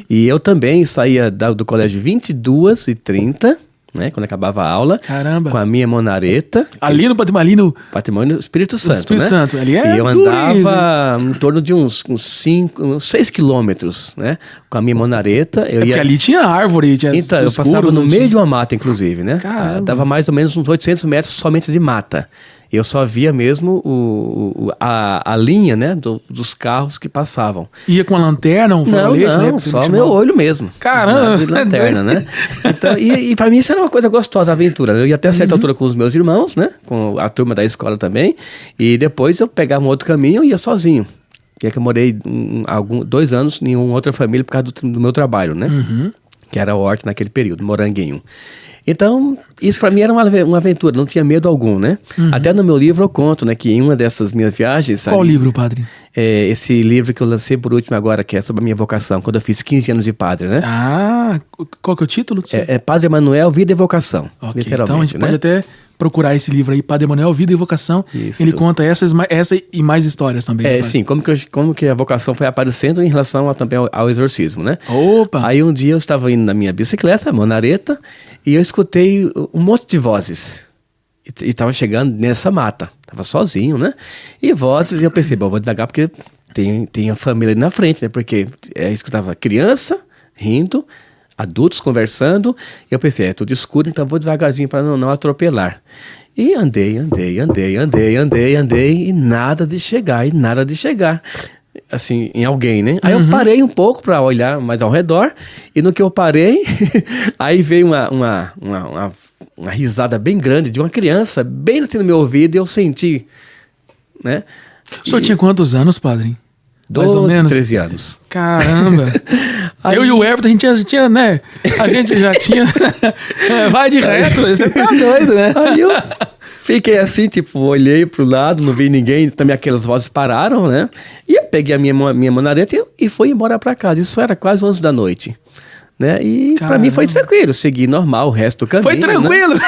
E eu também saía do colégio 22h30, né, quando acabava a aula. Caramba. Com a minha monareta. Ali no Patrimônio Espírito Santo, Espírito né? Santo. Ali é e eu andava em torno de uns 6 quilômetros, né? Com a minha monareta. Porque ali tinha árvore, tinha Então, eu passava no meio de uma mata, inclusive, né? Caramba. Dava mais ou menos uns 800 metros somente de mata. Eu só via mesmo a linha, né, dos carros que passavam. Ia com a lanterna, um farolete, né? Não, só meu olho mesmo. Caramba! De lanterna, né? Então, e pra mim isso era uma coisa gostosa, a aventura. Eu ia até certa altura com os meus irmãos, né? Com a turma da escola também. E depois eu pegava um outro caminho e ia sozinho. Que é que eu morei 2 anos em uma outra família por causa do meu trabalho, né? Que era a horta naquele período, Moranguinho. Então, isso para mim era uma aventura, não tinha medo algum, né? Até no meu livro eu conto, né, que em uma dessas minhas viagens... Qual livro, padre? Esse livro que eu lancei por último agora, que é sobre a minha vocação, quando eu fiz 15 anos de padre, né? Ah, qual que é o título? Padre Emanuel, Vida e Vocação, Ok, literalmente, então a gente né? pode até procurar esse livro aí, Padre Emanuel, Vida e Vocação. Isso. Ele conta essa e mais histórias também. Padre. Sim, como que a vocação foi aparecendo em relação também ao exorcismo, né? Opa! Aí um dia eu estava indo na minha bicicleta, monareta, e eu escutei um monte de vozes. E estava chegando nessa mata. Estava sozinho, né? E vozes, e eu pensei, bom, vou devagar porque tem a família ali na frente, né? Porque eu escutava criança rindo, adultos conversando, e eu pensei, é tudo escuro, então vou devagarzinho para não atropelar. E andei, e nada de chegar, assim, em alguém, né? Aí eu parei um pouco para olhar mais ao redor, e no que eu parei, aí veio uma risada bem grande de uma criança, bem assim no meu ouvido, e eu senti, né? O senhor tinha quantos anos, padre? 12, 13 anos. Caramba! Aí, eu e o Everton, a gente tinha, né? A gente já tinha... Vai de reto, você tá doido, né? Aí eu fiquei assim, tipo, olhei pro lado, não vi ninguém, também aquelas vozes pararam, né? E eu peguei a minha monareta e fui embora pra casa. Isso era quase 11 da noite, né? E pra mim foi tranquilo, segui normal o resto do caminho. Foi tranquilo? Né?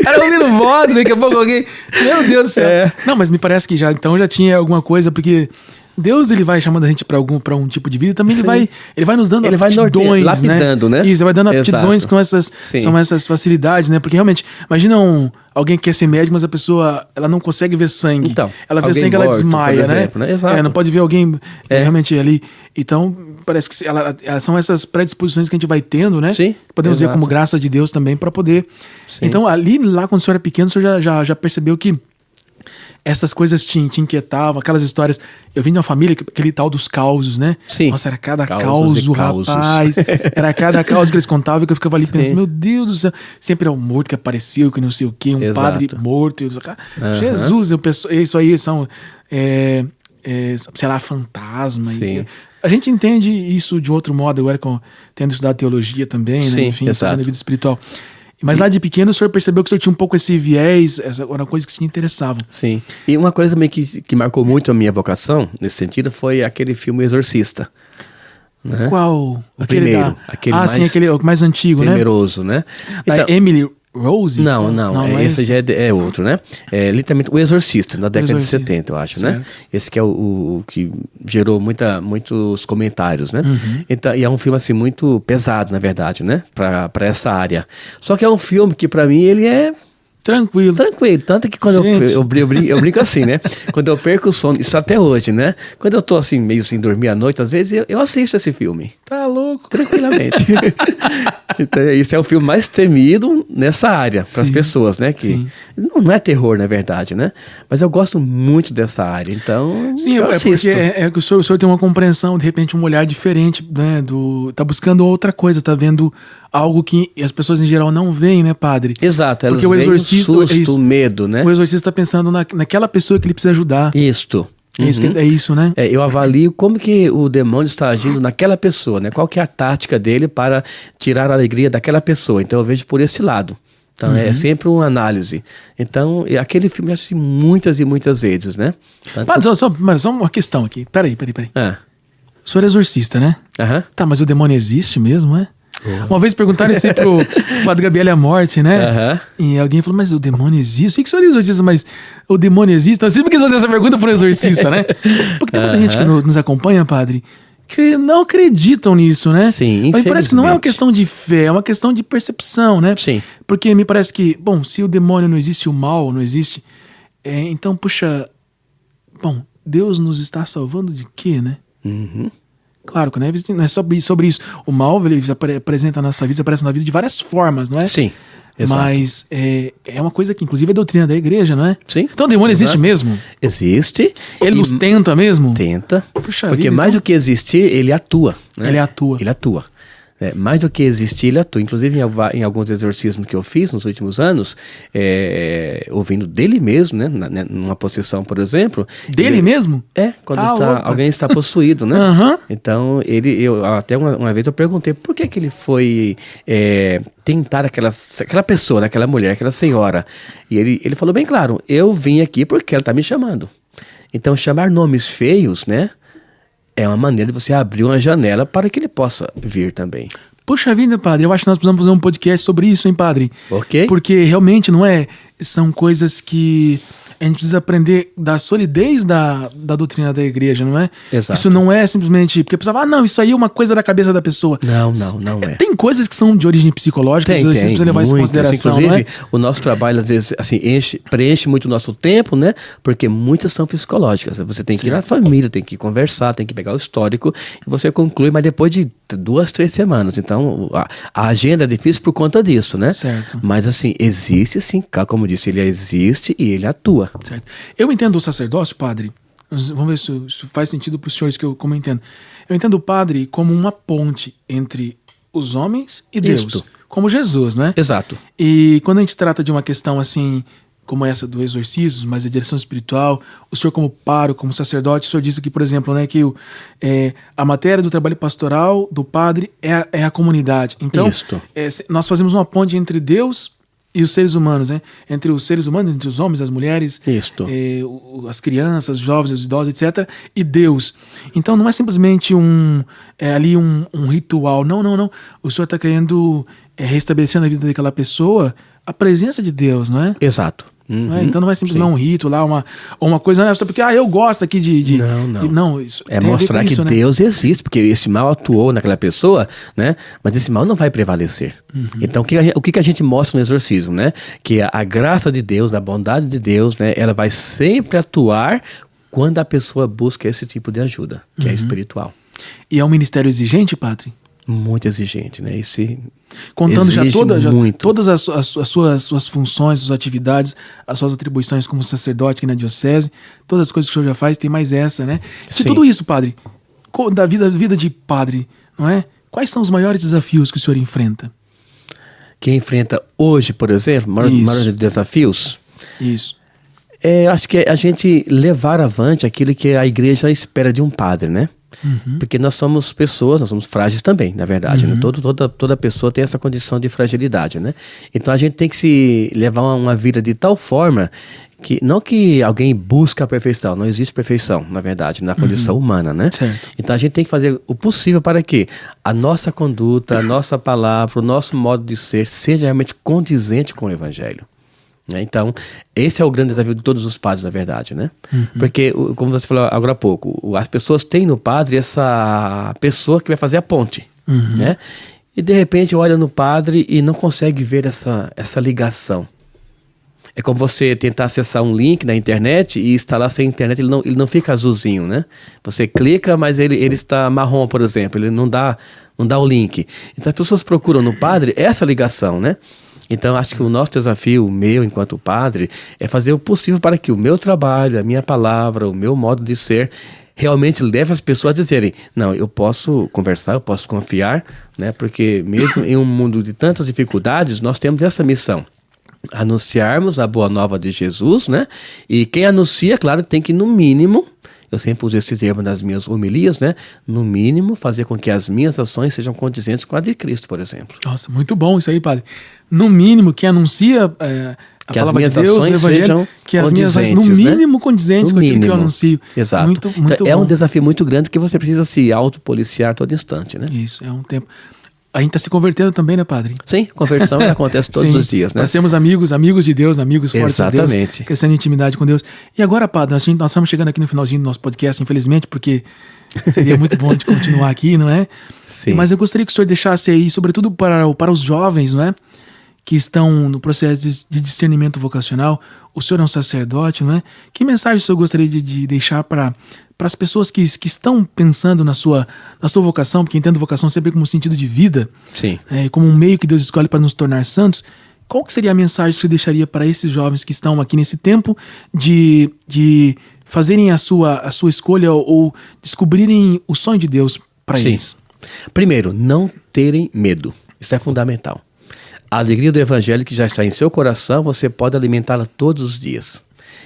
Era ouvindo voz, daqui a pouco alguém... Meu Deus do céu. Não, mas me parece que já tinha alguma coisa, porque... Deus, ele vai chamando a gente pra um tipo de vida, também ele vai nos dando aptidões, lapidando, né? Isso, ele vai dando aptidões com essas facilidades, né? Porque realmente, imagina alguém que quer ser médico, mas a pessoa, ela não consegue ver sangue. Então, ela vê sangue, ela desmaia, exemplo, né? Exato. Não pode ver alguém realmente ali. Então, parece que são essas predisposições que a gente vai tendo, né? Sim, podemos ver como graça de Deus também pra poder... Sim. Então, lá quando o senhor era pequeno, o senhor já percebeu que essas coisas te inquietavam, aquelas histórias. Eu vim de uma família, aquele tal dos causos, né? Sim. Nossa, era cada causo, rapaz. Era cada causa que eles contavam que eu ficava ali pensando, meu Deus do céu. Sempre era um morto que apareceu, que não sei o quê, um padre morto. Jesus, isso aí são, sei lá, fantasma. Sim. A gente entende isso de outro modo, agora tendo estudado teologia também, né? Enfim, sabendo a vida espiritual. Mas lá de pequeno o senhor percebeu que o senhor tinha um pouco esse viés, essa era uma coisa que te interessava. Sim. E uma coisa também que marcou muito a minha vocação, nesse sentido, foi aquele filme Exorcista. Né? Qual? O primeiro. Aquele aquele mais antigo, temeroso, né? Da Emily Rose? Não, esse já é outro, né? É literalmente o Exorcista, na década de 70, eu acho, certo. Né? Esse que é o que gerou muitos comentários, né? Então, e é um filme, assim, muito pesado, na verdade, né? Pra essa área. Só que é um filme que, pra mim, ele é... Tranquilo. Tanto que quando eu brinco assim, né? Quando eu perco o sono, isso até hoje, né? Quando eu tô assim, meio sem dormir à noite, às vezes eu assisto esse filme. Tá louco? Tranquilamente. Então, esse é o filme mais temido nessa área, para as pessoas, né? Que não é terror, na verdade, né? Mas eu gosto muito dessa área, então. Sim, eu assisto. É que o senhor tem uma compreensão, de repente, um olhar diferente, né? Tá buscando outra coisa, tá vendo algo que as pessoas em geral não veem, né, padre? Exato, porque o exorcista, susto, medo, né? O exorcista está pensando naquela pessoa que ele precisa ajudar. Isto. É isso, né? Eu avalio como que o demônio está agindo naquela pessoa, né? Qual que é a tática dele para tirar a alegria daquela pessoa. Então eu vejo por esse lado. Então é sempre uma análise. Então, aquele filme eu assisti muitas e muitas vezes, né? Só uma questão aqui. Peraí. O senhor é exorcista, né? Tá, mas o demônio existe mesmo, né? Uma vez perguntaram isso aí pro Padre Gabriel à morte, né? E alguém falou, mas o demônio existe? Eu sei que o senhor é exorcista, mas o demônio existe? Eu sempre quis fazer essa pergunta pro exorcista, né? Porque tem muita gente que nos acompanha, padre, que não acreditam nisso, né? Sim, mas parece que não é uma questão de fé, é uma questão de percepção, né? Sim. Porque me parece que, bom, se o demônio não existe, o mal não existe, então, puxa, bom, Deus nos está salvando de quê, né? Claro que não é sobre isso. O mal, ele apresenta na nossa vida, aparece na vida de várias formas, não é? Sim. Exato. Mas é uma coisa que, inclusive, é doutrina da igreja, não é? Sim. Então o demônio Exato. existe mesmo? Existe. Ele nos tenta mesmo? Tenta. Puxa Porque vida, mais então- do que existir, ele atua. Né? Ele atua. Ele atua. Mais do que existir, ele atua. Inclusive, em alguns exorcismos que eu fiz nos últimos anos, ouvindo dele mesmo, né? Numa possessão, por exemplo. Dele mesmo? Quando Opa. alguém está possuído, né? Aham. Então, até uma vez eu perguntei por que ele foi tentar aquela pessoa, né? Aquela mulher, aquela senhora. E ele falou bem claro, eu vim aqui porque ela está me chamando. Então, chamar nomes feios, né? É uma maneira de você abrir uma janela para que ele possa vir também. Puxa vida, padre, eu acho que nós precisamos fazer um podcast sobre isso, hein, padre? Ok? Porque realmente, não é? São coisas que a gente precisa aprender da solidez da doutrina da igreja, não é? Exato. Isso não é simplesmente... Porque a pessoa fala, não, isso aí é uma coisa da cabeça da pessoa. Não é. Tem coisas que são de origem psicológica, Tem, você precisa levar isso em muitas. consideração, Inclusive, não é? o nosso trabalho, às vezes, assim, preenche muito o nosso tempo, né? Porque muitas são psicológicas. Você tem que ir na família, tem que conversar, tem que pegar o histórico e você conclui, mas depois de 2, 3 semanas. Então, a agenda é difícil por conta disso, né? Certo. Mas, assim, existe sim, como disse, ele existe e ele atua. Certo. Eu entendo o sacerdócio, padre, vamos ver se isso faz sentido para os senhores, como eu entendo. Eu entendo o padre como uma ponte entre os homens e Deus, Isto. como Jesus, não é? Exato. E quando a gente trata de uma questão assim, como essa do exorcismo, mas a direção espiritual, o senhor como pároco, como sacerdote, o senhor disse aqui, por exemplo, né, que a matéria do trabalho pastoral do padre é a comunidade. Então, Isto. Nós fazemos uma ponte entre Deus e os seres humanos, né? Entre os seres humanos, entre os homens, as mulheres, Isto. as crianças, os jovens, os idosos, etc. E Deus. Então não é simplesmente um ritual. Não. O senhor está querendo restabelecer na vida daquela pessoa a presença de Deus, não é? Exato. Não é? Então não é simplesmente um rito lá, uma coisa, né? Só porque eu gosto aqui de... Não, isso É tem a ver mostrar com que isso, né? Deus existe, porque esse mal atuou naquela pessoa, né? Mas esse mal não vai prevalecer. Então, o que a gente mostra no exorcismo, né? Que a graça de Deus, a bondade de Deus, né? Ela vai sempre atuar quando a pessoa busca esse tipo de ajuda, que é espiritual. E é um ministério exigente, padre? Muito exigente, né? Contando já exige muito. todas as suas funções, suas atividades, as suas atribuições como sacerdote aqui na diocese, todas as coisas que o senhor já faz, tem mais essa, né? De Sim. tudo isso, padre, da vida de padre, não é? Quais são os maiores desafios que o senhor enfrenta? Quem enfrenta hoje, por exemplo, maiores desafios, Isso. acho que é a gente levar avante aquilo que a igreja espera de um padre, né? Porque nós somos pessoas, nós somos frágeis também, na verdade. Né? Toda pessoa tem essa condição de fragilidade, né? Então a gente tem que se levar uma vida de tal forma que não que alguém busca a perfeição, não existe perfeição, na verdade, na condição humana, né? Certo. Então a gente tem que fazer o possível para que a nossa conduta, a nossa palavra, o nosso modo de ser seja realmente condizente com o evangelho. Então, esse é o grande desafio de todos os padres, na verdade, né? Porque, como você falou agora há pouco, as pessoas têm no padre essa pessoa que vai fazer a ponte, né? E, de repente, olha no padre e não consegue ver essa ligação. É como você tentar acessar um link na internet e instalar sem internet, ele não fica azulzinho, né? Você clica, mas ele está marrom, por exemplo, ele não dá o link. Então, as pessoas procuram no padre essa ligação, né? Então, acho que o nosso desafio, o meu enquanto padre, é fazer o possível para que o meu trabalho, a minha palavra, o meu modo de ser, realmente leve as pessoas a dizerem, não, eu posso conversar, eu posso confiar, né? Porque mesmo em um mundo de tantas dificuldades, nós temos essa missão. Anunciarmos a boa nova de Jesus, né? E quem anuncia, claro, tem que, no mínimo, eu sempre uso esse termo nas minhas homilias, né? No mínimo, fazer com que as minhas ações sejam condizentes com a de Cristo, por exemplo. Nossa, muito bom isso aí, padre. No mínimo, quem anuncia a palavra de Deus, o evangelho, que as minhas ações, no mínimo, condizentes com aquilo que eu anuncio. Exato. Muito então, é bom. um desafio muito grande que você precisa se autopoliciar todo instante, né? Isso, é um tempo. A gente está se convertendo também, né, padre? Sim, conversão acontece todos os dias, né? Nós temos amigos de Deus, amigos fortes de Deus. Exatamente. Crescendo em intimidade com Deus. E agora, padre, nós estamos chegando aqui no finalzinho do nosso podcast, infelizmente, porque seria muito bom de continuar aqui, não é? Sim. Mas eu gostaria que o senhor deixasse aí, sobretudo para os jovens, não é? Que estão no processo de discernimento vocacional. O senhor é um sacerdote, não é? Que mensagem o senhor gostaria de deixar para as pessoas que estão pensando na sua vocação, porque entendo vocação sempre como um sentido de vida, Sim. como um meio que Deus escolhe para nos tornar santos? qual que seria a mensagem que você deixaria para esses jovens que estão aqui nesse tempo de fazerem a sua escolha ou descobrirem o sonho de Deus para eles? Primeiro, não terem medo. Isso é fundamental. A alegria do evangelho que já está em seu coração, você pode alimentá-la todos os dias.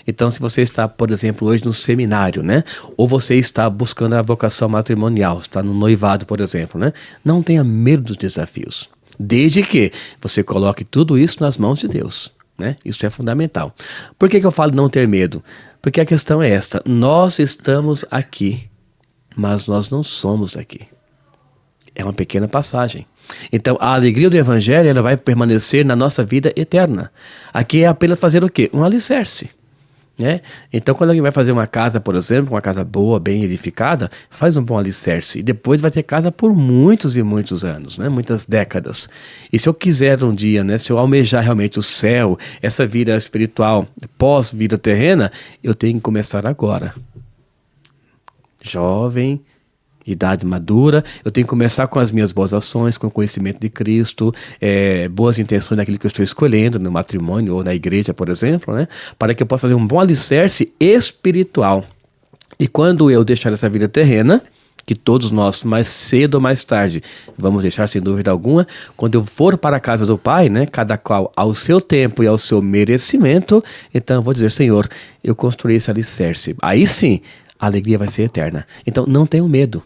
Então, se você está, por exemplo, hoje no seminário, né? Ou você está buscando a vocação matrimonial, está no noivado, por exemplo, né? Não tenha medo dos desafios. Desde que você coloque tudo isso nas mãos de Deus, né? Isso é fundamental. Por que eu falo não ter medo? Porque a questão é esta: nós estamos aqui, mas nós não somos daqui. É uma pequena passagem. Então, a alegria do evangelho, ela vai permanecer na nossa vida eterna. Aqui é apenas fazer o quê? Um alicerce. Né? Então, quando alguém vai fazer uma casa, por exemplo, uma casa boa, bem edificada, faz um bom alicerce. E depois vai ter casa por muitos e muitos anos, né? Muitas décadas. E se eu quiser um dia, né? Se eu almejar realmente o céu, essa vida espiritual pós-vida terrena, eu tenho que começar agora. Jovem, idade madura, eu tenho que começar com as minhas boas ações, com o conhecimento de Cristo, boas intenções naquilo que eu estou escolhendo, no matrimônio ou na igreja, por exemplo, né? Para que eu possa fazer um bom alicerce espiritual. E quando eu deixar essa vida terrena, que todos nós, mais cedo ou mais tarde, vamos deixar sem dúvida alguma, quando eu for para a casa do Pai, né? Cada qual ao seu tempo e ao seu merecimento, então eu vou dizer: Senhor, eu construí esse alicerce. Aí sim, a alegria vai ser eterna. Então não tenham medo.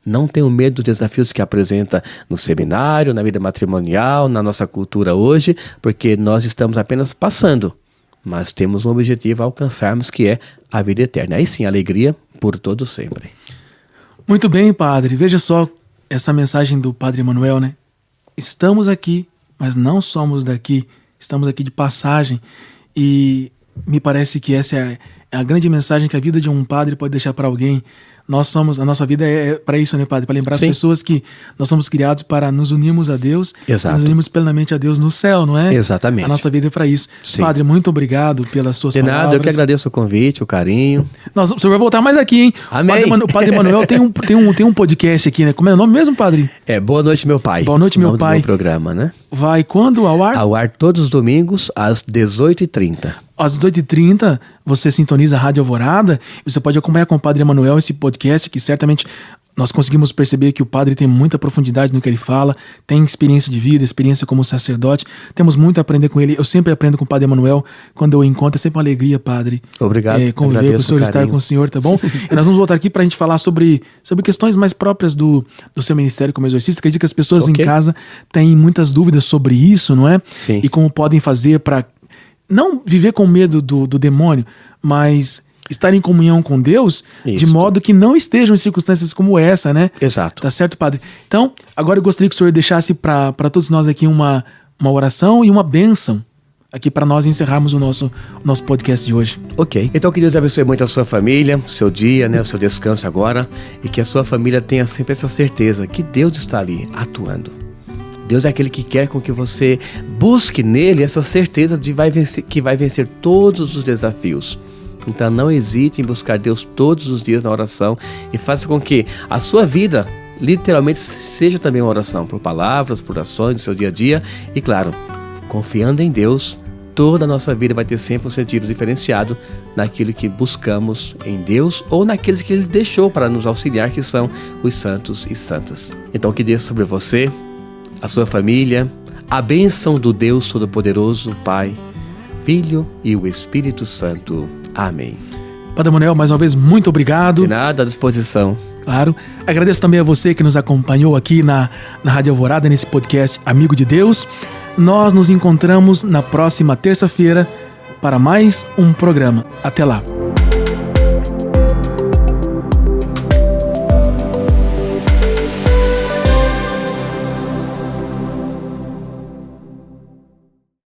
Não tenham medo dos desafios que apresenta no seminário, na vida matrimonial, na nossa cultura hoje, porque nós estamos apenas passando, mas temos um objetivo a alcançarmos, que é a vida eterna. Aí sim, alegria por todo sempre. Muito bem, padre. Veja só essa mensagem do padre Emanuel, né? Estamos aqui, mas não somos daqui. Estamos aqui de passagem. E me parece que essa é a grande mensagem que a vida de um padre pode deixar para alguém. A nossa vida é para isso, né, padre? Para lembrar as pessoas que nós somos criados para nos unirmos a Deus. Exato. Nos unirmos plenamente a Deus no céu, não é? Exatamente. A nossa vida é para isso. Sim. Padre, muito obrigado pelas suas palavras. De nada, eu que agradeço o convite, o carinho. O senhor vai voltar mais aqui, hein? Amém. O padre Emanuel tem um podcast aqui, né? Como é o nome mesmo, padre? Boa Noite, Meu Pai. Boa Noite, Meu Pai. Do meu programa, né? Vai quando ao ar? Ao ar todos os domingos, às 18h30. Às 18h30, você sintoniza a Rádio Alvorada e você pode acompanhar com o Padre Emanuel esse podcast, que certamente nós conseguimos perceber que o padre tem muita profundidade no que ele fala, tem experiência de vida, experiência como sacerdote. Temos muito a aprender com ele. Eu sempre aprendo com o Padre Emanuel. Quando eu encontro, é sempre uma alegria, padre. Obrigado. Conviver com o senhor, estar com o senhor, tá bom? E nós vamos voltar aqui para a gente falar sobre questões mais próprias do seu ministério como exorcista. Acredito que as pessoas em casa têm muitas dúvidas sobre isso, não é? Sim. E como podem fazer para não viver com medo do demônio, mas estar em comunhão com Deus, de modo que não estejam em circunstâncias como essa, né? Exato. Tá certo, padre? Então, agora eu gostaria que o senhor deixasse para todos nós aqui uma oração e uma bênção aqui para nós encerrarmos o nosso podcast de hoje. Ok. Então, que Deus abençoe muito a sua família, o seu dia, né, o seu descanso agora, e que a sua família tenha sempre essa certeza que Deus está ali atuando. Deus é aquele que quer com que você busque nele essa certeza de que vai vencer todos os desafios. Então não hesite em buscar Deus todos os dias na oração e faça com que a sua vida literalmente seja também uma oração, por palavras, por ações do seu dia a dia. E claro, confiando em Deus, toda a nossa vida vai ter sempre um sentido diferenciado naquilo que buscamos em Deus ou naqueles que Ele deixou para nos auxiliar, que são os santos e santas. Então que Deus sobre você, a sua família, a bênção do Deus Todo-Poderoso, Pai, Filho e o Espírito Santo. Amém. Padre Emanuel, mais uma vez, muito obrigado. De nada, à disposição. Claro. Agradeço também a você que nos acompanhou aqui na Rádio Alvorada, nesse podcast Amigo de Deus. Nós nos encontramos na próxima terça-feira para mais um programa. Até lá.